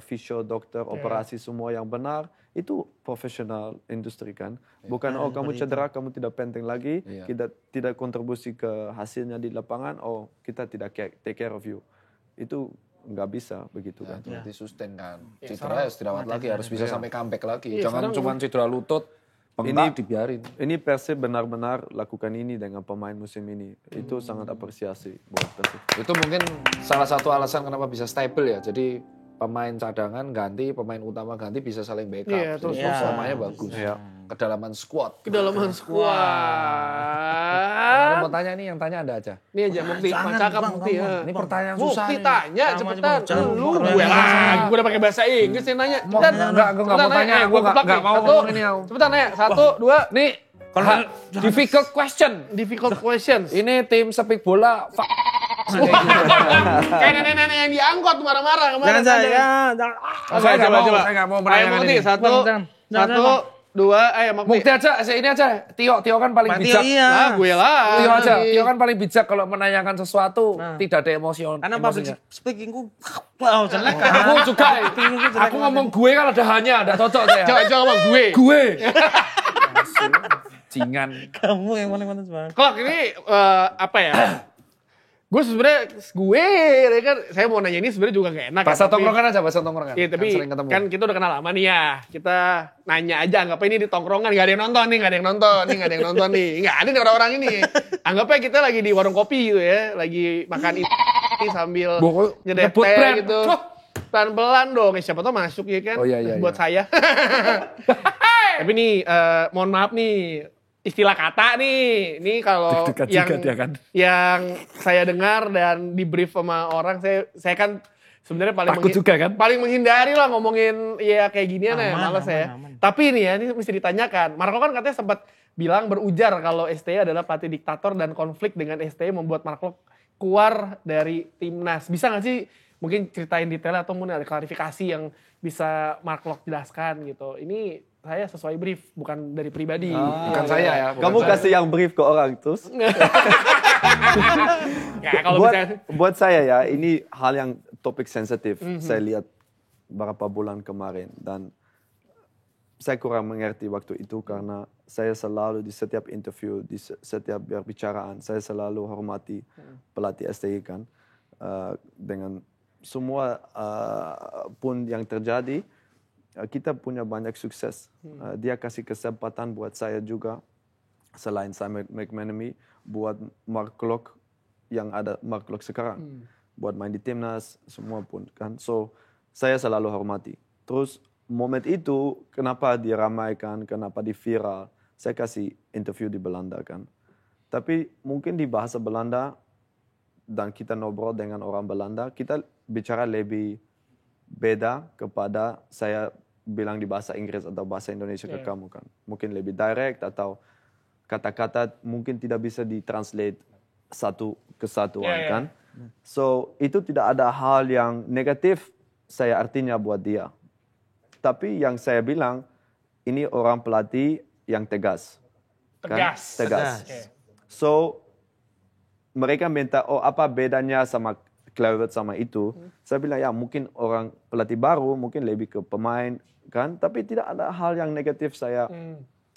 Fisio, dokter, operasi semua yang benar itu profesional industri kan. Bukan kamu cedera kamu tidak penting lagi, kita tidak kontribusi ke hasilnya di lapangan, kita tidak take care of you. Itu nggak bisa begitu kan. Berarti sustain kan. Cedera harus dirawat lagi, harus bisa sampai comeback lagi. Jangan cuma cedera lutut, bengkak dibiarin. Ini Persib benar-benar lakukan ini dengan pemain musim ini. Itu sangat apresiasi buat Persib. Itu mungkin salah satu alasan kenapa bisa stable ya. Jadi pemain cadangan ganti, pemain utama ganti bisa saling backup. Iya, terus performanya bagus. Kedalaman squad. Kedalaman squad. Kalau mau tanya nih, yang tanya Anda aja. Nih aja Mukti, cakap Mukti. Ini pertanyaan susah Mukti nih. tanya Sama cepetan. aja, Lu Bang. gue lah, gue udah pakai bahasa Inggris yang nanya. Cepetan. Enggak, gue nggak mau tanya. Gue nggak mau ngomong ini. Cepetan nanya, 1, 2. Nih, difficult question. Difficult questions. Ini tim sepik bola. Kayak nenek-nenek yang diangkot marah-marah kemarin. Jangan saya. Saya nggak mau Ayo menanyakan Mukti, ini. 1, 2, ayo Mukti. Mukti aja, ini aja. Tio kan paling bijak. Ah, gue lah. Tio aja. Tio kan paling bijak kalau menanyakan sesuatu tidak ada emosi. Karena public speakingku jelek. Aku juga. Aku ngomong gue kan ada hanya, ada cocok saya. Coba ngomong gue. Gue. Jingan. Kamu yang paling pantas banget. Kok ini apa ya? Gue sebenarnya ya kan saya mau nanya ini sebenarnya juga gak enak. Bahasa tapi- tongkrongan aja, bahasa tongkrongan. Iya tapi sering ketemu. kan kita udah kenal lama nih ya. Kita nanya aja, anggapnya ini di tongkrongan gak ada yang nonton nih, gak ada yang nonton nih, gak ada yang nonton nih. Gak ada nih orang-orang ini. Anggapnya kita lagi di warung kopi gitu ya, lagi makan ini sambil nyedep nyebut teh brand. gitu. Pelan-pelan dong, siapa tau masuk ya kan. Oh, iya, Buat iya. saya. Tapi nih, mohon maaf nih, istilah kata nih, ini kalau yang saya dengar dan di brief sama orang, saya kan sebenarnya paling menghindari lah ngomongin ya kayak ginian ya, males ya. aman. Tapi nih ya, ini mesti ditanyakan. Marco kan katanya sempat bilang berujar kalau STY adalah pelatih diktator dan konflik dengan STY membuat Marco keluar dari timnas. Bisa nggak sih mungkin ceritain detailnya atau mungkin ada klarifikasi yang bisa Marco jelaskan gitu. Ini saya sesuai brief, bukan dari pribadi. Bukan saya ya. bukan Kamu saya. kasih yang brief ke orang terus. Ya, kalau misalnya, buat saya ya, ini hal yang topik sensitif. Saya lihat beberapa bulan kemarin dan saya kurang mengerti waktu itu karena saya selalu di setiap interview, di setiap berbicaraan, saya selalu hormati pelatih STI kan. Dengan semua pun yang terjadi, kita punya banyak sukses. Dia kasih kesempatan buat saya juga, selain Simon McManamy, buat Mark Klok yang ada Mark Klok sekarang. Buat main di timnas, semua pun kan. So, saya selalu hormati. Terus, momen itu, kenapa diramaikan, kenapa di viral, saya kasih interview di Belanda kan. Tapi mungkin di bahasa Belanda dan kita ngobrol dengan orang Belanda, kita bicara lebih beda kepada saya bilang di bahasa Inggris atau bahasa Indonesia ke kamu kan. Mungkin lebih direct atau kata-kata mungkin tidak bisa ditranslate satu kesatuan kan. So itu tidak ada hal yang negatif saya artinya buat dia. Tapi yang saya bilang, ini orang pelatih yang tegas. Tegas. Kan? Tegas. So mereka minta, apa bedanya sama Kluivert sama itu? Saya bilang ya mungkin orang pelatih baru, mungkin lebih ke pemain kan. Tapi tidak ada hal yang negatif saya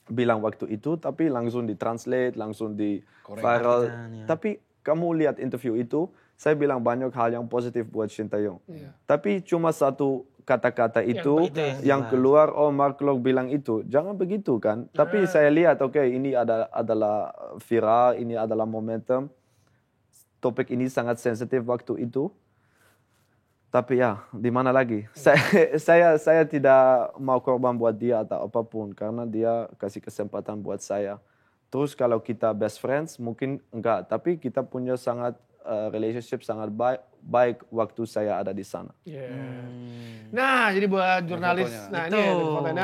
bilang waktu itu, tapi langsung ditranslate, langsung di viral. Tapi kamu lihat interview itu, saya bilang banyak hal yang positif buat Shin Tae-yong. Tapi cuma satu kata-kata itu yang keluar, Mark Klok bilang itu. Jangan begitu kan. Tapi saya lihat, ini adalah viral, ini adalah momentum. Topik ini sangat sensitif waktu itu. Tapi ya, di mana lagi? Saya tidak mau korban buat dia atau apapun. Karena dia kasih kesempatan buat saya. Terus kalau kita best friends, mungkin enggak. Tapi kita punya relationship sangat baik waktu saya ada di sana. Nah, jadi buat jurnalis,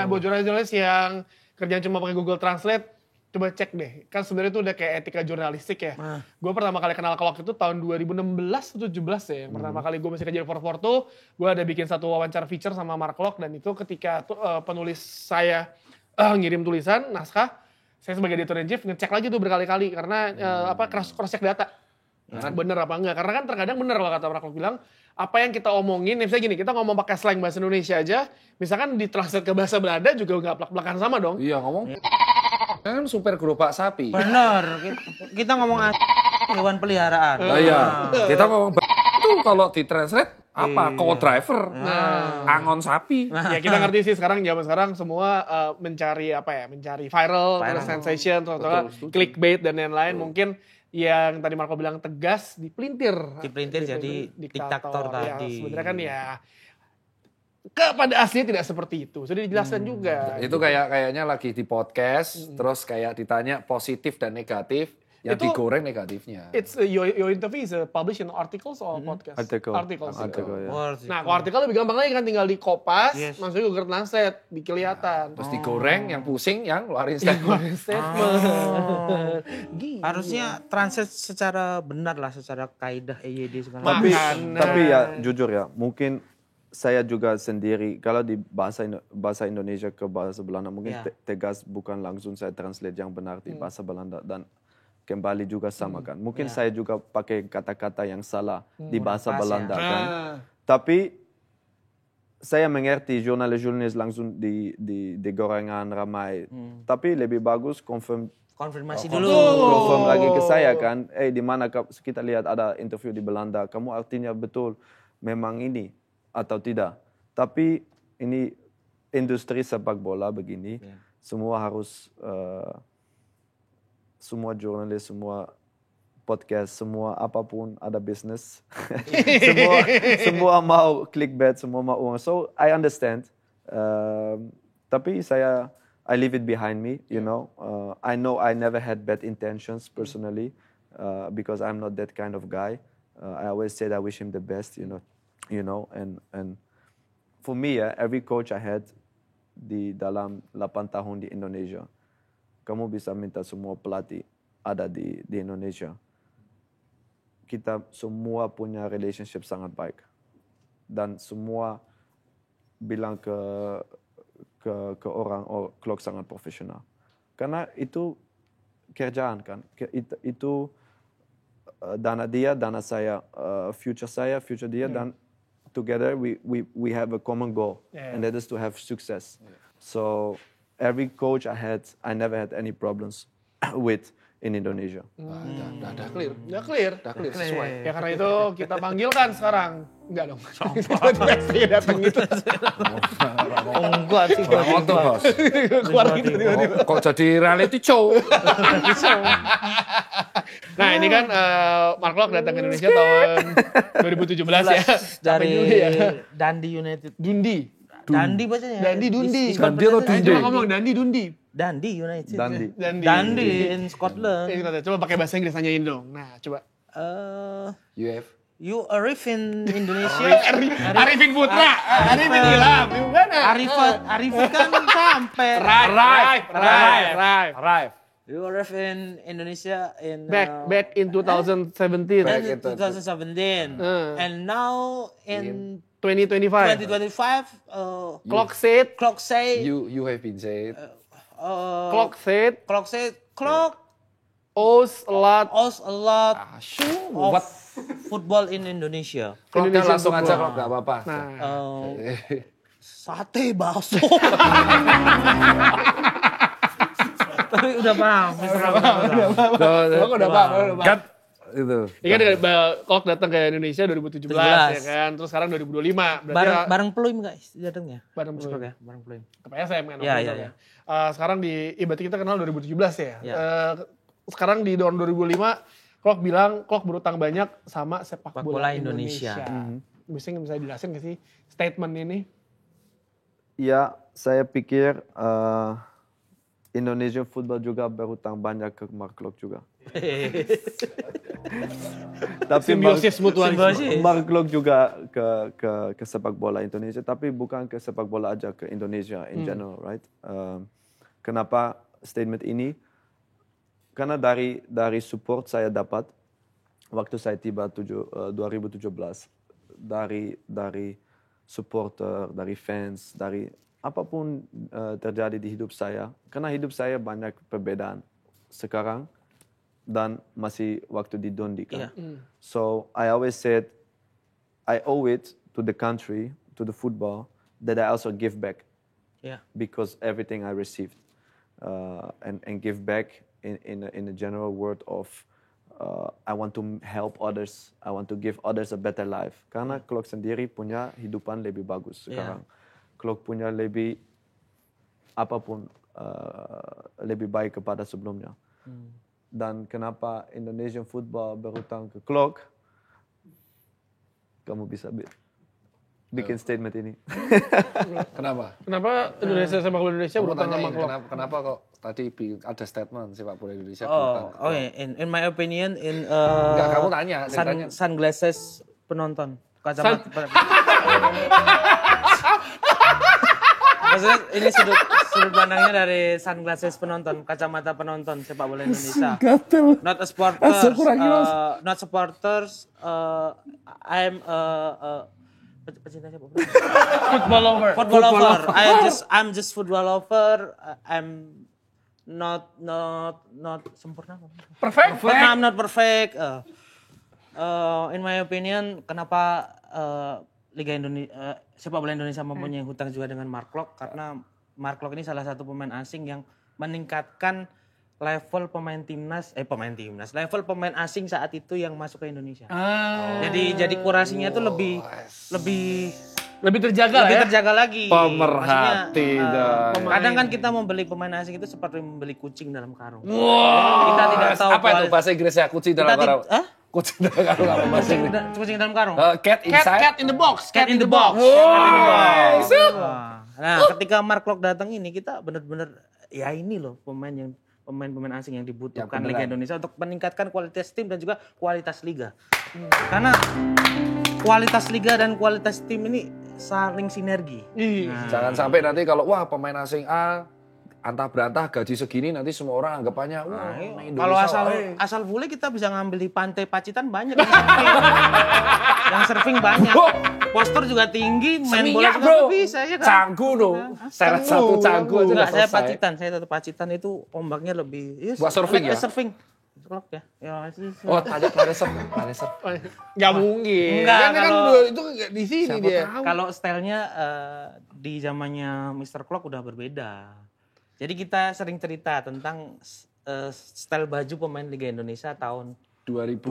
buat jurnalis yang kerjaan cuma pakai Google Translate, coba cek deh. Kan sebenarnya itu udah kayak etika jurnalistik ya. Gue pertama kali kenal Klok itu tahun 2016 atau 17 ya. Yang pertama kali gue masih kerja di 442, gue ada bikin satu wawancara feature sama Mark Klok. Dan itu ketika penulis saya ngirim tulisan, naskah, saya sebagai editor in chief ngecek lagi tuh berkali-kali. Karena cross check data. Bener apa enggak. Karena kan terkadang bener kalau kata Mark Klok bilang, apa yang kita omongin, misalnya gini, kita ngomong pakai slang bahasa Indonesia aja, misalkan ditranslate ke bahasa Belanda juga nggak plak-plakan sama dong. Iya ngomong. Kan super gerobak sapi. Bener. Kita ngomong hewan peliharaan. Iya. Kita ngomong itu kalau ditranslate apa? Co-driver. Angon sapi. Ya kita ngerti sih sekarang zaman sekarang semua mencari mencari viral. Terus sensation, terus clickbait dan lain-lain. Mungkin yang tadi Marco bilang tegas dipelintir jadi diktator ya, tadi. Sebenarnya kan ya pada aslinya tidak seperti itu. Sudah dijelaskan juga. Itu kayaknya lagi di podcast, terus kayak ditanya positif dan negatif, yang itu, digoreng negatifnya. It's your interview is published in articles or podcast? Articles. Ya. Nah, kalau artikel lebih gampang lagi kan tinggal di kopas, masuk Google Translate, dikelihatan. Terus digoreng, yang pusing, yang keluarin statement. Harusnya translate secara benar lah, secara kaidah EYD segala macam. Tapi ya jujur ya, mungkin saya juga sendiri kalau di bahasa Indonesia ke bahasa Belanda mungkin tegas bukan langsung saya translate yang benar di bahasa Belanda dan kembali juga sama kan. Mungkin saya juga pakai kata-kata yang salah di bahasa Belanda kan. Tapi saya mengerti jurnalis-jurnalis langsung di gorengan ramai. Tapi lebih bagus konfirmasi dulu. Confirm lagi ke saya kan. Di mana kita lihat ada interview di Belanda. Kamu artinya betul memang ini atau tidak. Tapi ini industri sepak bola begini. Semua harus semua jurnalis, semua podcast, semua apapun ada bisnis. semua mau clickbait, semua mau uang. So I understand. Tapi I leave it behind me, you know. I know I never had bad intentions personally because I'm not that kind of guy. I always said I wish him the best, you know. And for me, every coach I had di dalam 8 tahun di Indonesia, kamu bisa minta semua pelatih ada di Indonesia. Kita semua punya relationship sangat baik. Dan semua bilang ke orang, Klok sangat profesional. Karena itu kerjaan kan. Itu dana dia, dana saya, future dia, dan together we have a common goal. And that is to have success. So every coach I never had any problems with in Indonesia. Udah clear. Sesuai. Ya karena itu kita panggilkan sekarang. Enggak dong. Tiba-tiba datang gitu. Enggak sih. Bos. Keluar gitu tiba-tiba. Kok jadi reality show? Nah ini kan Mark Klok datang ke Indonesia tahun 2017 ya. Dari Dundee United. Dundee. Dundee bacanya. Dundee. Dundee atau Dundee? Coba ngomong Dundee. Dundee United. Dundee. Dundee in Scotland. Coba pakai bahasa Inggris nanyain dong. Nah, coba. You arrive in Indonesia. Arifin Putra. Arifin Ilham. Gimana? Arif kan sampai. Arrive. You arrive in Indonesia in Back in 2017. in 2017. And now in 2025. 2025 Clock said. clock say You have been said. Clock said. Clock Owes a lot. owes a lot of What? football in Indonesia. Klok kan Indonesian langsung aja football. kok nggak apa-apa. Sate bakso. Tapi udah paham, Udah bang. Kan itu. Iya kan Klok datang ke Indonesia 2017 ya kan. Terus sekarang 2025. Berarti bareng Pluim guys datangnya. Bareng Mas Pluim. Klok ya, bareng Pluim. ke PSM kan. Iya, waktu iya, itu iya. Sekarang berarti kita kenal 2017 ya. Iya. Sekarang di tahun 2005 Klok bilang Klok berutang banyak sama sepak Sepak bola bola Indonesia. Bisa jelasin nggak sih statement ini? Ya, saya pikir Indonesian football juga berutang banyak ke Mark Klok juga. Tapi Simbiosis mutualisme. Mark Klok juga ke sepak bola Indonesia, tapi bukan ke sepak bola aja, ke Indonesia in general, right? Kenapa statement ini? Karena dari support saya dapat waktu saya tiba 2017 dari supporter, dari fans, dari apapun terjadi di hidup saya. Karena hidup saya banyak perbedaan sekarang dan masih waktu di Dundee kan. So I always said I owe it to the country, to the football, that I also give back. Yeah. Because everything I received and give back in a general word of I want to help others, I want to give others a better life. Karena Klok sendiri punya hidupan lebih bagus sekarang. Klok punya lebih apapun lebih baik kepada sebelumnya. Dan kenapa Indonesian football berutang ke Klok? Kamu bisa bikin statement ini. Kenapa? Kenapa Indonesia sepak bola Indonesia berutang sama Klok? Kenapa kok tadi ada statement sepak bola Indonesia berutang? In my opinion Enggak, kamu tanya. sunglasses penonton. Kacamata Maksudnya ini sudut pandangnya dari sunglasses penonton, kacamata penonton sepak bola Indonesia. Not a supporters, not supporters. I'm pecinta sepak bola. Football lover. I'm just football lover. I'm not sempurna. Perfect. I'm not perfect. In my opinion, kenapa Liga Indonesia sepak bola Indonesia mempunyai hutang juga dengan Mark Klok, karena Mark Klok ini salah satu pemain asing yang meningkatkan level pemain timnas, level pemain asing saat itu yang masuk ke Indonesia. Jadi kurasinya itu lebih terjaga lagi. Pemerhati. Kadang kan kita membeli pemain asing itu seperti membeli kucing dalam karung. Kita tidak tahu Apa itu bahasa Inggrisnya? Kucing dalam karung. Kucing dalam karung apa bahasa Inggris? Kucing dalam karung. Cat inside. Cat in the box. Cat in the box. Nah, ketika Mark Klok datang ini kita benar-benar ya ini loh pemain asing yang dibutuhkan Liga Indonesia untuk meningkatkan kualitas tim dan juga kualitas liga. Karena kualitas liga dan kualitas tim ini saling sinergi. Jangan sampai nanti kalau wah pemain asing A antah berantah gaji segini nanti semua orang anggapannya wah Kalau asal bule kita bisa ngambil di pantai Pacitan banyak yang surfing banyak. Postur juga tinggi, main bola juga bisa ya kan. Canggu dong. Seret satu canggu aja Enggak, udah saya selesai. Pacitan itu ombaknya lebih Buat surfing ya? Surfing. Klok ya. Oh, tanya Planeser. Nggak mungkin. Enggak, Kan kalau- itu di sini dia. Kalau stylenya di zamannya Mr. Klok udah berbeda. Jadi kita sering cerita tentang style baju pemain Liga Indonesia tahun 2000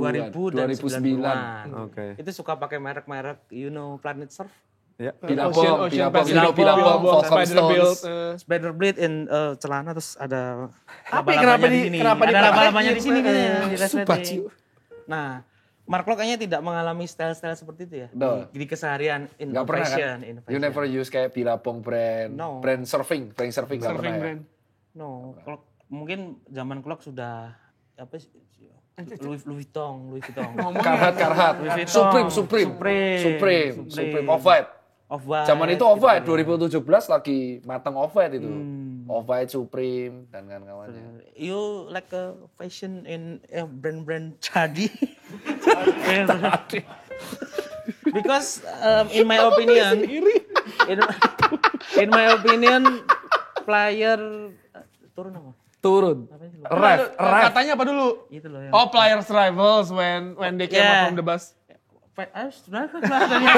dan 2009. 90-an. Oke. Itu suka pakai merek-merek, Planet Surf. Ya. Billabong, Pacific, Volcom Spider-Build, Stones. Spider Blade in celana terus ada Apa ya, kenapa di- kenapa ada dipakai? laba-labanya di sini kayaknya di Baju. resleting. Nah, Mark Klok kayaknya tidak mengalami style-style seperti itu ya di keseharian in Nggak pernah fashion, kan? in You fashion. never use kayak Billabong brand, No. brand surfing nggak pernah ya? brand. No, mungkin zaman Klok sudah apa sih? Louis Vuitton. Karhat. Louis Vuitton. Supreme, Off-White. Off-White. Zaman itu Off-White 2017 lagi matang Off-White itu. Off-White, Supreme dan kawan-kawannya. You like a fashion in brand tradi? Because in my opinion, in my opinion, player turun apa? Turun. Ref. Katanya apa dulu? Itu loh yang. Oh, players rivals when they came Yeah. out from the bus. Sebenarnya kan katanya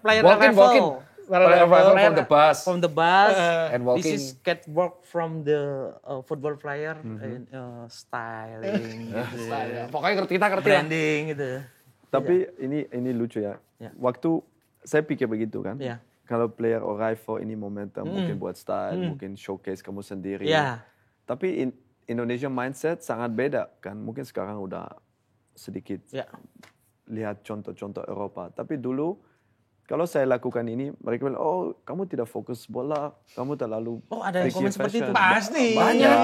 player Walking. arrival. Player arrival from the bus. From the bus. And walking. This is catwalk from the football player and styling, gitu. Pokoknya kita ngerti lah. Branding gitu. Tapi ini lucu ya. Ya. Waktu saya pikir begitu kan. Ya. Kalau player arrival ini momentum mungkin buat style, mungkin showcase kamu sendiri. Ya. Tapi Indonesia mindset sangat beda kan. Mungkin sekarang udah sedikit Ya. lihat contoh-contoh Eropa. Tapi dulu kalau saya lakukan ini, mereka bilang, oh kamu tidak fokus bola, kamu terlalu Oh, ada yang komen pikir seperti itu. fashion." Pasti. Banyak.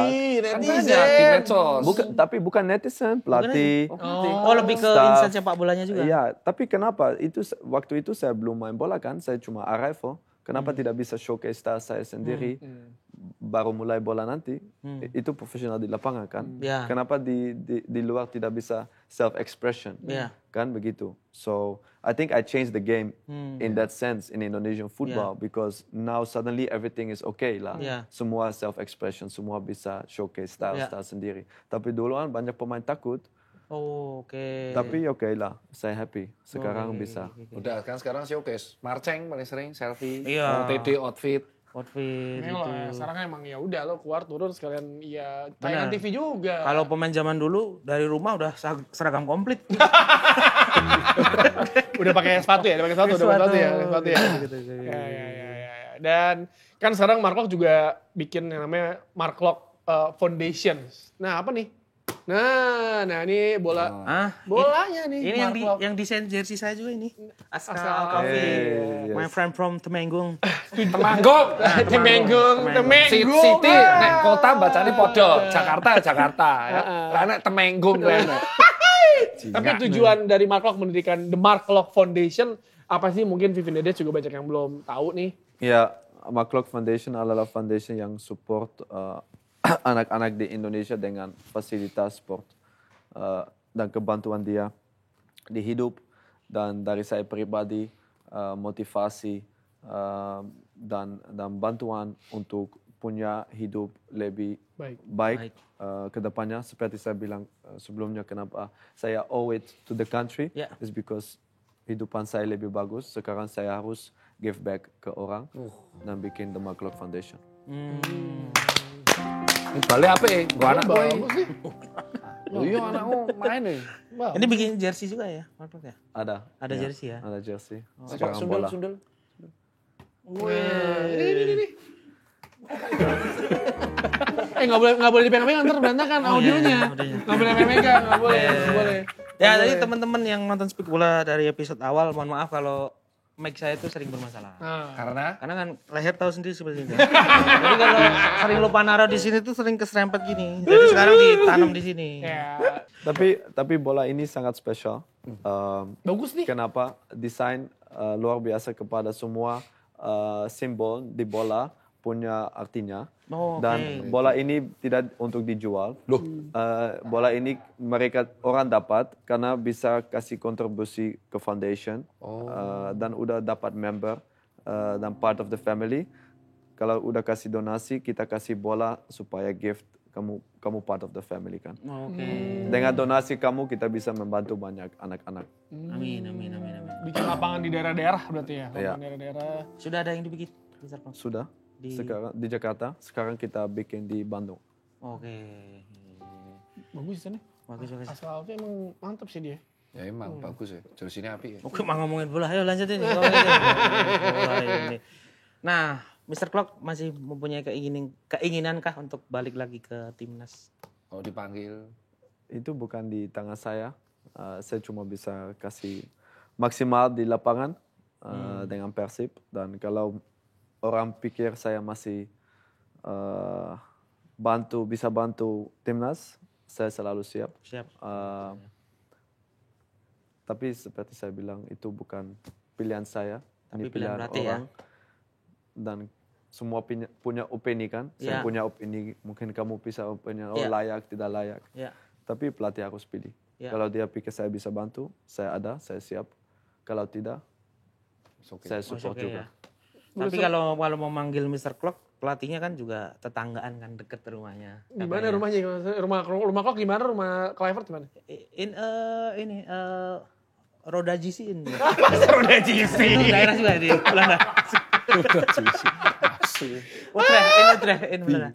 Kan banyak di medsos. Tapi bukan netizen, pelatih. Oh, lebih ke Staff. insan sepak bolanya juga. Iya, tapi kenapa? Waktu itu saya belum main bola kan, saya cuma arrival. Kenapa tidak bisa showcase style saya sendiri? Baru mulai bola nanti, itu profesional di lapangan kan. Ya. Kenapa di luar tidak bisa self-expression? Ya. Kan begitu. So, I think I changed the game in that sense in Indonesian football because now suddenly everything is okay lah. Ya. Semua self-expression, semua bisa showcase style-style sendiri. Tapi dulu kan banyak pemain takut. Oh, oke. Tapi oke lah, saya happy. Sekarang bisa. Udah kan sekarang showcase. Marceng paling sering selfie. Iya. OTD outfit. Outfit Ini gitu. loh, sekarang emang ya udah lo keluar turun sekalian ya tayangan TV juga. Kalau pemain zaman dulu dari rumah udah seragam komplit. Udah pakai sepatu ya, udah pakai sepatu ya. Gitu. Ya. Dan kan sekarang Mark Locke juga bikin yang namanya Mark Locke Foundation. Nah, apa nih? Nah ini bola. Bolanya nih. Ini Mark Locke. yang desain jersey saya juga ini. Askal Askal Coffee. My friend from Temenggung. Temanggung. Temenggung. City nek kota bacane podo. Jakarta ya. Lah nek Temenggung kene. Tapi tujuan dari Mark Locke mendirikan The Mark Locke Foundation apa sih? Mungkin Vivin Dedes juga banyak yang belum tahu nih. Ya, Mark Locke Foundation adalah foundation yang support anak-anak di Indonesia dengan fasilitas sport dan kebantuan dia di hidup, dan dari saya pribadi motivasi dan bantuan untuk punya hidup lebih baik ke depannya. Seperti saya bilang sebelumnya, kenapa saya owe it to the country is because hidupan saya lebih bagus. Sekarang saya harus give back ke orang dan bikin The Mark Locke Foundation. Balik apa ya? Gua anak gue. Iya anakmu main nih. Ini bikin jersey juga ya, Mark Locke ya? Ada jersey ya? Ada jersey. Sekarang Sekarang bola. sundel. Ini. Nggak boleh dipegang-pegang, ntar berantakan audionya. Nggak boleh pegang, nggak boleh. Ya, tadi teman-teman yang nonton Speak Bola dari episode awal, mohon maaf kalau mic saya itu sering bermasalah. Karena Karena kan leher tahu sendiri seperti itu. Jadi kalau sering lupa naruh di sini tuh sering keserempet gini. Jadi sekarang ditanam di sini. Ya, Tapi bola ini sangat spesial. bagus nih. Kenapa? Desain luar biasa kepada semua simbol di bola punya artinya. Oh, Dan bola ini tidak untuk dijual. Bola ini orang dapat karena bisa kasih kontribusi ke foundation. Dan udah dapat member dan part of the family. Kalau udah kasih donasi, kita kasih bola supaya gift kamu part of the family kan. Oke. Dengan donasi kamu kita bisa membantu banyak anak-anak. Amin. Bikin lapangan di daerah-daerah berarti ya. Iya. Lapangan daerah-daerah. Sudah ada yang dibikin? Besar, Bang? Sudah. Sekarang di Jakarta, sekarang kita bikin di Bandung. Oke. Bagus sana. Bagus. Asal itu emang mantep sih dia. ya emang bagus ya. Terus ini api ya. Oke, mau ngomongin bola. Ayo lanjutin. Bola ini. Nah, Mr. Clock masih mempunyai keinginan kah untuk balik lagi ke timnas? Kalau dipanggil. Itu bukan di tangan saya. Saya cuma bisa kasih maksimal di lapangan dengan Persib. Dan kalau orang pikir saya masih bisa bantu timnas, saya selalu siap. Siap. Tapi seperti saya bilang itu bukan pilihan saya, Tapi ini pilihan pilihan pelatih ya. orang. Dan semua punya opini kan. Saya Ya. punya opini, mungkin kamu bisa opini Ya. layak tidak layak. Ya. Tapi pelatih harus pilih. Ya. Kalau dia pikir saya bisa bantu, saya siap. Kalau tidak, saya Oh, support oke juga. ya. Tapi kalau mau manggil Mr. Clock, pelatihnya kan juga tetanggaan kan deket rumahnya. Gimana katanya. rumahnya? Rumah Klok gimana? Rumah Kluivert gimana? Ini Roda Jisin. Roda GC. Itu daerah juga di Belanda. Utrecht, ini Belanda.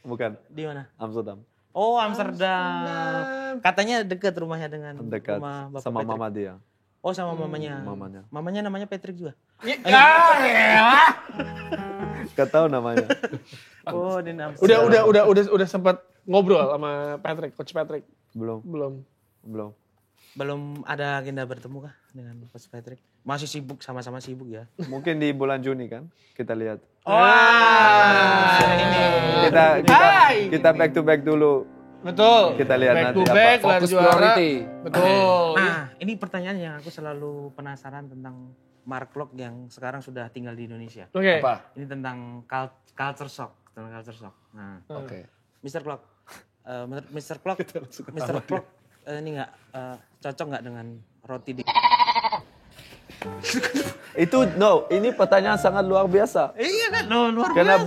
Bukan, Di mana? Amsterdam. Oh, Amsterdam. Katanya dekat rumahnya dengan Dekat rumah Bapak sama Patrick. mama dia. Oh, sama mamanya. Mamanya. Mamanya namanya Patrick juga. Gak tahu namanya. Oh, di Amsterdam. Udah sempat ngobrol sama Patrick, Coach Patrick. Belum. Belum ada agenda bertemu kah dengan Coach Patrick? Masih sibuk, sama-sama sibuk ya. Mungkin di bulan Juni kan, kita lihat. Wah, ini. Kita back to back dulu. Betul. Kita lihat back nanti to apa. back, gelar Fokus juara. priority. Betul. Nah, ini pertanyaan yang aku selalu penasaran tentang Mark Klok yang sekarang sudah tinggal di Indonesia. Oke. Apa? Ini tentang culture shock, Nah, Oke. Mr. Klok, menurut Mr. Klok, ini nggak cocok nggak dengan roti di? Ini pertanyaan sangat luar biasa. Iya kan, luar Karena biasa.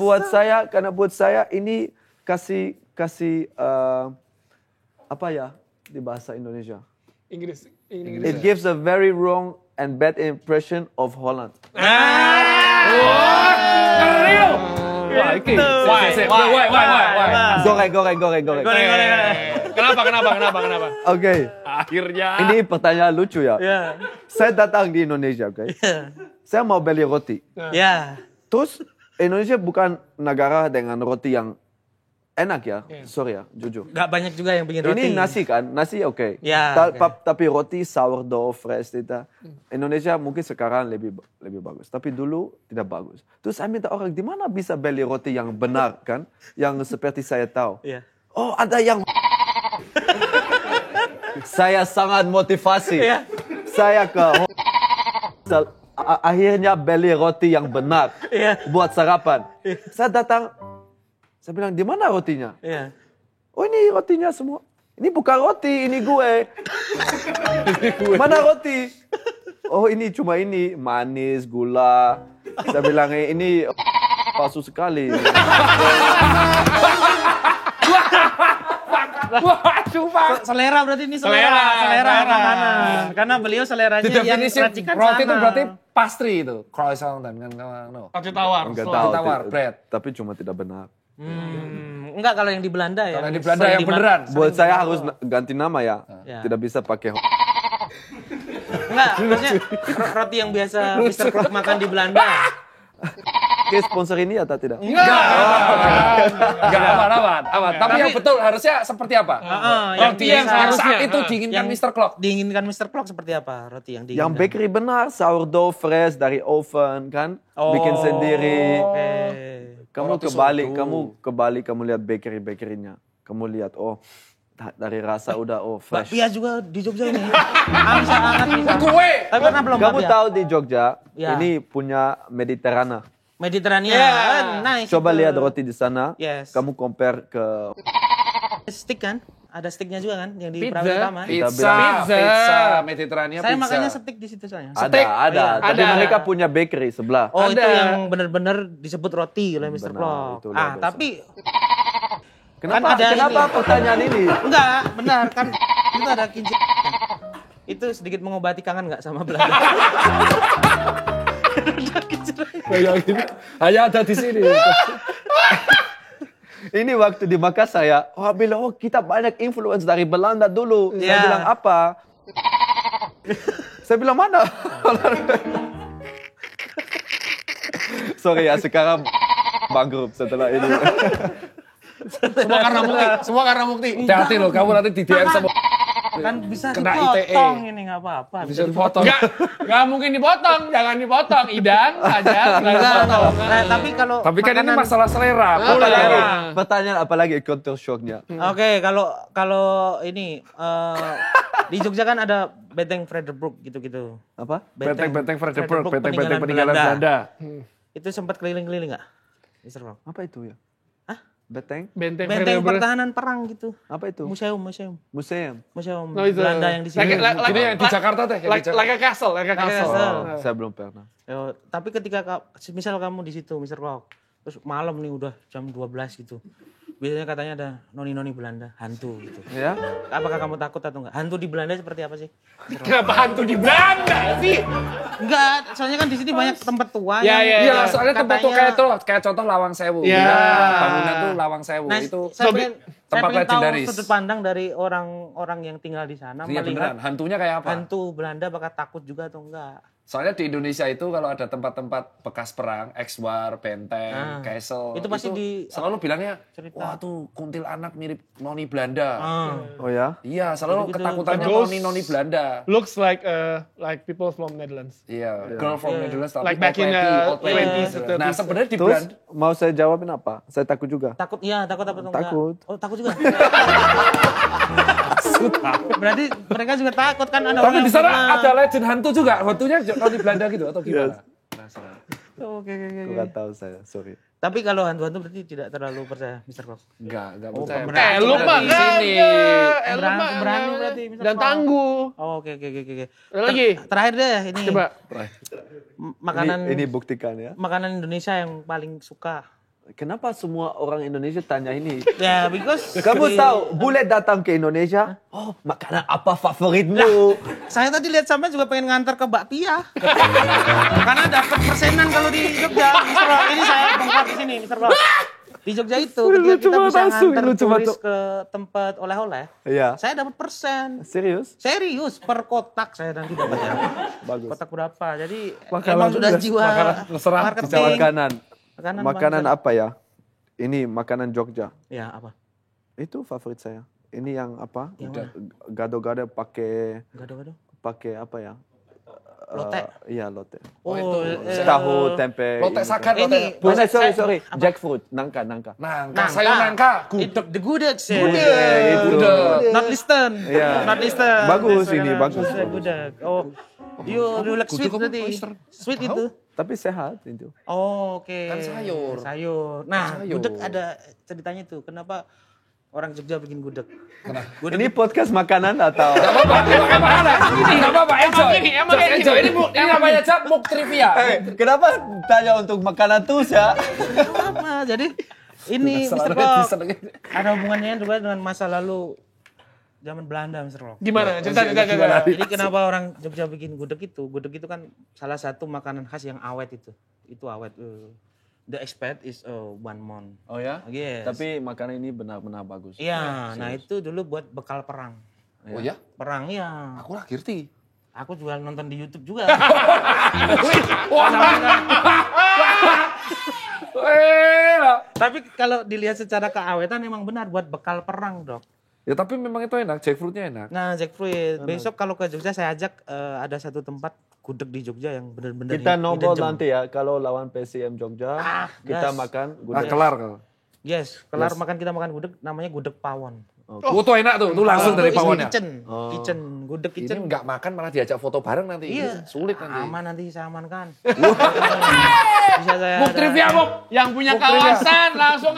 buat saya ini kasih apa ya di bahasa Indonesia? Inggris. It gives a very wrong and bad impression of Holland. Wah, iki. Goreng. Kenapa? Oke. Akhirnya. Ini pertanyaan lucu ya. Ya, Saya datang di Indonesia, oke? Saya mau beli roti. ya, Terus Indonesia bukan negara dengan roti yang enak ya. Sorry ya, jujur. nggak banyak juga yang bikin roti. Ini nasi kan, nasi oke. Ya, Tapi roti sourdough fresh itu. Indonesia mungkin sekarang lebih bagus, tapi dulu tidak bagus. Terus saya minta orang di mana bisa beli roti yang benar kan, yang seperti saya tahu. Iya. Oh ada yang. Saya sangat motivasi. Iya. Saya akhirnya beli roti yang benar Iya. buat sarapan. Saya datang, saya bilang di mana rotinya? Iya. Oh ini rotinya semua. Ini bukan roti, ini gue. Mana roti? Oh ini cuma ini, manis, gula. Saya bilang ini palsu sekali. Selera berarti ini selera makanan. Karena beliau seleranya yang racikan roti itu sana. berarti pastry itu, croissant dan no. Roti tawar. Enggak Roti tahu. tawar, bread. Tapi cuma tidak benar. Enggak kalau yang di Belanda ya. Kalau yang di Belanda yang beneran. Buat saya harus ganti nama ya. Ya. Tidak bisa pakai. Enggak, maksudnya roti yang biasa Mr. Klok makan di Belanda. Oke, sponsor ini atau tidak? Enggak, aman. Tapi yang betul harusnya seperti apa? Roti yang saat itu diinginkan Mr. Klok. Diinginkan Mr. Klok seperti apa roti yang diinginkan? Yang bakery benar, sourdough fresh dari oven kan, bikin sendiri. Oke. Kamu kebalik, kamu lihat bakery-nya. Kamu lihat, dari rasa udah, fresh. Bakpia juga di Jogja ini. Bisa hangat bisa. Kue. Tapi pernah belum Kamu bakpia? tahu di Jogja, Ya. ini punya Mediterana. Mediterranean. Nice. Coba itu. lihat roti di sana, Yes. kamu compare ke Stick kan? Ada sticknya juga kan yang di Pizza. Prawi Utama. Pizza, Mediterania Saya pizza. makannya stick di situ soalnya. ada. Tapi Ada. mereka punya bakery sebelah. Oh, itu Ada. yang benar-benar disebut roti oleh Mr. Benar, Klok. itu luar biasa. Tapi Kenapa ada kenapa ini. pertanyaan ini? enggak, benar kan itu ada kincir. Itu sedikit mengobati kangen nggak sama Belanda? Bayangin, hanya ada di sini. Ini waktu di Makassar ya, bilang, kita banyak influence dari Belanda dulu. Saya Ya. bilang apa? Saya bilang mana? Sorry ya, sekarang bangkrut setelah ini. Semua karena bukti. Hati-hati loh, kamu nanti di DM sama Kan bisa Kena dipotong ITE. ini nggak apa-apa. Bisa dipotong. Nggak mungkin dipotong, jangan dipotong. Idang saja, nggak dipotong. Tapi kalau Tapi kan ini makanan- masalah selera. Ah, Boleh. selera. Pertanyaan apa lagi counter shocknya? Oke, kalau ini di Jogja kan ada Benteng Frederik gitu-gitu. Apa? Benteng Frederik, Frederik benteng peninggalan Belanda. Itu sempat keliling-keliling nggak? Mr. Rock? Apa itu ya? Hah? Benteng? Benteng Benteng Frederik. pertahanan perang gitu. Apa itu? Museum Museum. No, itu. Belanda yang di sini. Ini yang di Jakarta teh. yang di Jakarta. Like a castle, like a castle. castle. Oh, saya belum pernah. Yo, tapi ketika misal kamu di situ, Mr. Rock, terus malam nih udah jam 12 gitu. Biasanya katanya ada noni-noni Belanda, hantu gitu. Ya? Apakah kamu takut atau enggak? Hantu di Belanda seperti apa sih? Kenapa hantu di Belanda sih? Enggak, soalnya kan di sini banyak tempat tua Ya, ya, Iya, ya. soalnya tempat tuh katanya- kayak contoh Lawang Sewu. Ya. Bangunan tuh Lawang Sewu Nah, itu saya tempat pengen tahu legendaris. sudut pandang dari orang-orang yang tinggal di sana Iya melihat beneran, hantunya kayak apa? hantu Belanda bakal takut juga atau enggak? Soalnya di Indonesia itu kalau ada tempat-tempat bekas perang, ex-war, benteng, castle, Itu pasti selalu bilangnya, cerita. wah tuh kuntilanak mirip noni Belanda. Oh ya? Iya, selalu Gitu-gitu. ketakutannya Ghost. noni Belanda. Looks like people from Netherlands. Iya, girl from Netherlands tapi Like back in old lady. 20s, Nah, sebenarnya di Terus Belanda mau saya jawabin apa? Saya takut juga. Takut, iya takut apa tuh enggak? Takut. Oh takut juga. Berarti mereka juga takut kan ada tapi orang di sana yang pernah- ada legend hantu juga. Hantunya noni Belanda gitu atau gimana? Oke. Kurang tahu saya, sorry. Tapi kalau hantu-hantu berarti tidak terlalu percaya, Mr. Kok. Enggak Oh, percaya. pemberani. Lu mah Di sini. lu mah Pemberani berarti, Mr. dan Kok. tangguh. Oh, oke. Ada lagi? Terakhir deh ini. Coba. Makanan Ini buktikan ya. makanan Indonesia yang paling suka. Kenapa semua orang Indonesia tanya ini? Ya, because Kamu tahu, bule datang ke Indonesia, oh makanan apa favoritmu? saya tadi lihat sampai juga pengen ngantar ke Bakpia. Karena dapat persenan kalau di Jogja. Mr. Rock, ini saya bongkar di sini, Mr. Rock. Di Jogja itu ketika kita bisa ngantar turis ke tempat oleh-oleh, Iya. saya dapat persen. Serius? Serius per kotak saya nanti dapatnya. Bagus. Kotak berapa? Jadi Makanan emang sudah juga. jiwa terserah, marketing. Makanan apa ya? Ini makanan Jogja. Ya, apa? Itu favorit saya. Ini yang apa? Yang Gado-gado Gado-gado. pakai apa ya? Lote. Iya, lote. Oh, Tahu, tempe. Lotek ini. sakan, ini lotek. Sorry. Jackfruit, nangka. Nangka, Nangka. sayur nangka. The gudeg sih. Gitu. Not listen. Iya. Not listen. Bagus ini, bagus. Gudeg. Oh. You like sweet berarti. Sweet itu. Tapi sehat itu. Oh, oke. Kan sayur. Sayur. Nah, Sayur. gudeg ada ceritanya tuh. Kenapa orang Jogja bikin gudeg? Ini podcast makanan atau? Enggak apa-apa, enjoy. Emang Just gini. enjoy. Ini namanya aja muk trivia. Kenapa tanya untuk makanan terus ya? Apa? Jadi ini Mr. Kok ada hubungannya juga dengan masa lalu zaman Belanda, Mr. Kok. Gimana? Cerita. Jadi kenapa orang Jogja bikin gudeg itu? Gudeg itu kan salah satu makanan khas yang awet itu. Itu awet. The expert is one month. Oh ya? Yes. Tapi makanan ini benar-benar bagus. Iya, nah itu dulu buat bekal perang. Oh ya? Perang ya. Aku lah ngerti. Aku juga nonton di YouTube juga. Tapi kalau dilihat secara keawetan emang benar buat bekal perang, Dok. Ya tapi memang itu enak, jackfruitnya enak. Nah, jackfruit. Besok kalau ke Jogja saya ajak ada satu tempat gudeg di Jogja yang benar-benar Kita hidden ngobrol gem. nanti ya kalau lawan PSM Jogja. Kita yes. makan Ah, gudeg. kelar kalau. Yes, kelar makan kita makan gudeg namanya gudeg pawon. Oh, tuh enak tuh, langsung dari pawonnya. Kitchen, gudeg Ini kitchen. nggak makan malah diajak foto bareng nanti. Iya, Sulit nanti. aman nanti saya amankan. Bisa saya. Muk trivia, Muk. Yang punya kawasan langsung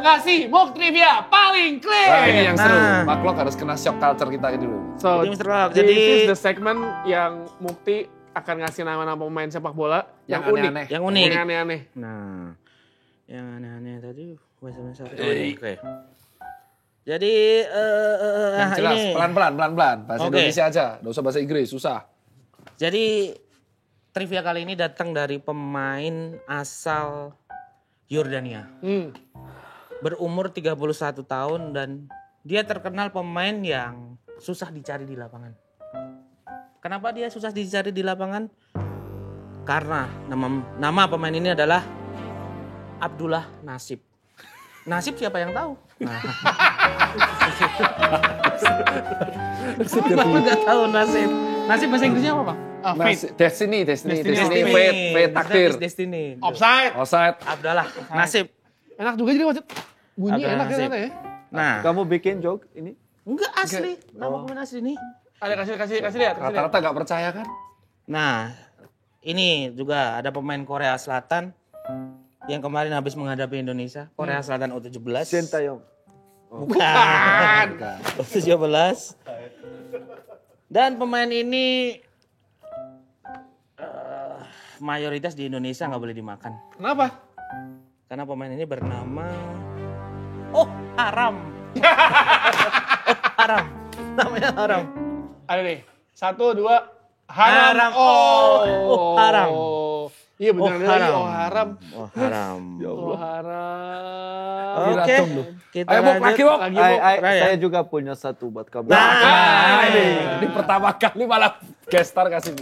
kasih. Muk trivia paling Nah, clear. ini yang seru. Nah. Maklok harus kena shock culture kita dulu. So, Jadi, Mr. Rock, this jadi- is the segment yang Mukti akan ngasih nama-nama pemain sepak bola yang unik. aneh-aneh. Yang unik. Yang aneh-aneh. Nah, yang aneh-aneh tadi bahasa Oke. Jadi Yang jelas, ini. pelan-pelan. Bahasa Oke. Indonesia aja, nggak usah bahasa Inggris, susah. Jadi trivia kali ini datang dari pemain asal Yordania. Berumur 31 tahun dan dia terkenal pemain yang susah dicari di lapangan. Kenapa dia susah dicari di lapangan? Karena nama pemain ini adalah Abdullah Nasib. Nasib siapa yang tahu? Nah, Aku nggak tahu nasib. Nasib bahasa Inggrisnya apa, Bang? Fate. Destiny, fate, takdir. Destiny. Offside. Offside. Abdallah, nasib. Enak juga jadi macet. Bunyi Abdallah enak ya nasib. ternyata ya. Nah, Kamu bikin joke ini? enggak asli. Nama pemain asli nih. Ada kasih lihat. Rata-rata gak percaya kan? Nah, ini juga ada pemain Korea Selatan yang kemarin habis menghadapi Indonesia. Korea Selatan U17. Sintayong. Bukan. U17. Dan pemain ini mayoritas di Indonesia nggak boleh dimakan. Kenapa? Karena pemain ini bernama Haram. Haram. Namanya Haram. Ada nih. 1, 2. Haram. Haram. Haram. Iya benar lagi. Haram. Haram. Haram. Haram. Oke. Diracun lu. Kita Ayo, Bok, lanjut. lagi, Bok. Saya juga punya satu buat kamu. Ini pertama kali malah gestar kasih.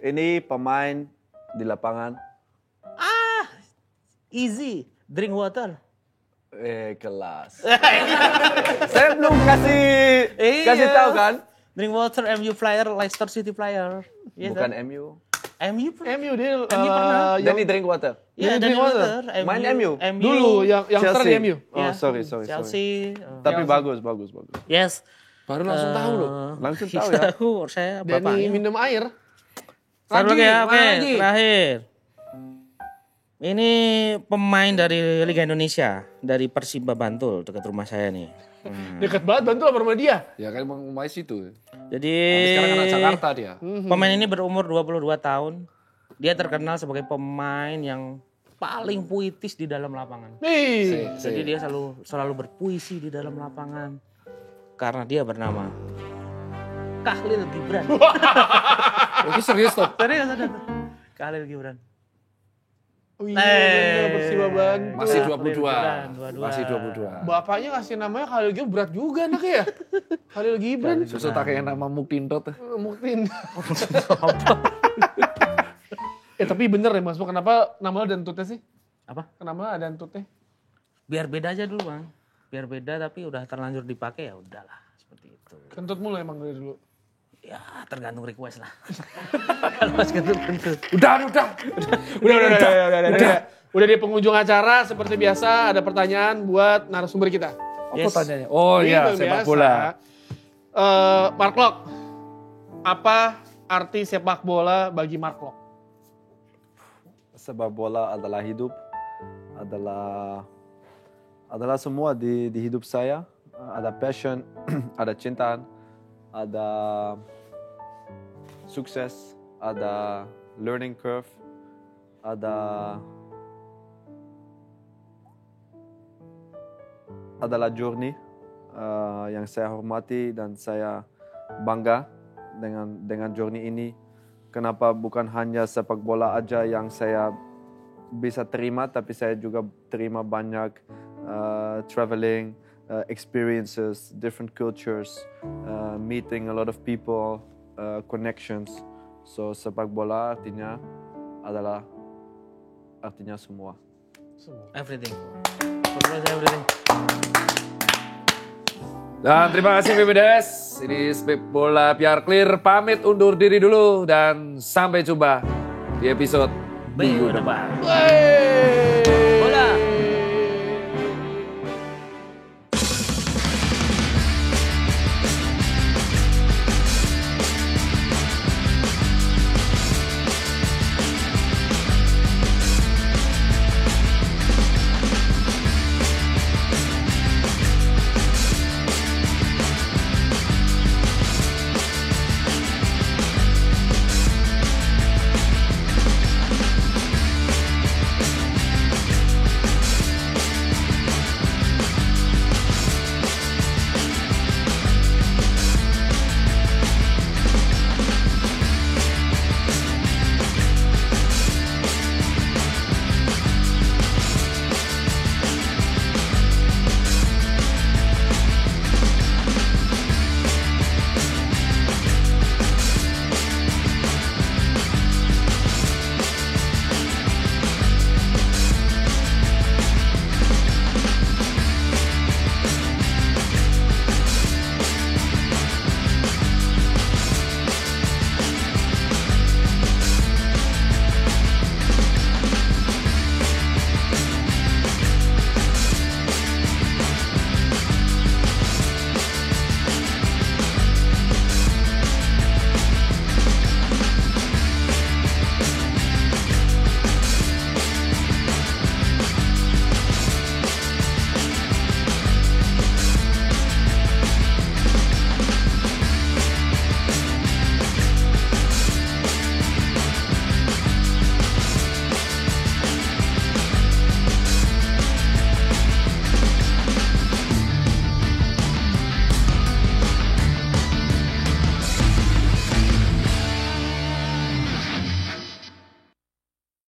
Ini pemain di lapangan. Easy. Drink water. Kelas. Saya belum kasih tahu kan? Drink water, MU Flyer, Leicester City Flyer. Iya Bukan kan? MU. MU. MU dia pernah. yang Danny drink water. Iya, Drink drink water. water. Main MU. dulu yang Chelsea. di MU. Oh, Iya. sorry. Chelsea. Tapi bagus. Yes. Baru langsung tahu loh. Langsung tahu ya. Tahu, saya Danny bapaknya. minum air. Satu lagi ya, oke. lagi. Terakhir. Ini pemain dari Liga Indonesia, dari Persiba Bantul, dekat rumah saya nih. Deket banget Bantul sama rumah dia. Ya kan emang Umais itu. Jadi Sekarang anak Jakarta dia. pemain ini berumur 22 tahun. Dia terkenal sebagai pemain yang paling puitis di dalam lapangan. Nih. Jadi dia selalu berpuisi di dalam lapangan. Karena dia bernama Khalil Gibran. Ini serius tuh. Serius ada tuh. Khalil Gibran. Oh iya, bener, Persiba Bantul. Masih Khalil 22. Gibran, 22. Masih 22. Bapaknya ngasih namanya Khalil Gibran, berat juga anaknya ya. Khalil Gibran. Susah tak kayak nama Muktindot. Muktin. Tapi bener ya Mas, kenapa nama lo ada entutnya sih? Apa? Kenapa ada entutnya? Biar beda aja dulu, Bang. Biar beda tapi udah terlanjur dipakai ya udahlah, seperti itu. Kentut mulu emang dari dulu. Ya, tergantung request lah. Kalau Mas kentut. Udah. Udah di pengunjung acara seperti biasa ada pertanyaan buat narasumber kita. Apa tanyanya? Oh iya, Itu sepak biasa. bola. Mark Lok, apa arti sepak bola bagi Mark Lok? Sepak bola adalah hidup, adalah semua di hidup saya. Ada passion, ada cinta, ada sukses, ada learning curve, adalah journey yang saya hormati dan saya bangga dengan journey ini. Kenapa bukan hanya sepak bola aja yang saya bisa terima, tapi saya juga terima banyak traveling, experiences, different cultures, meeting a lot of people, connections. So sepak bola artinya semua. Everything. Everything. Dan terima kasih BBDS. Ini Sepak Bola Biar Clear pamit undur diri dulu dan sampai jumpa di episode Minggu depan. Wey.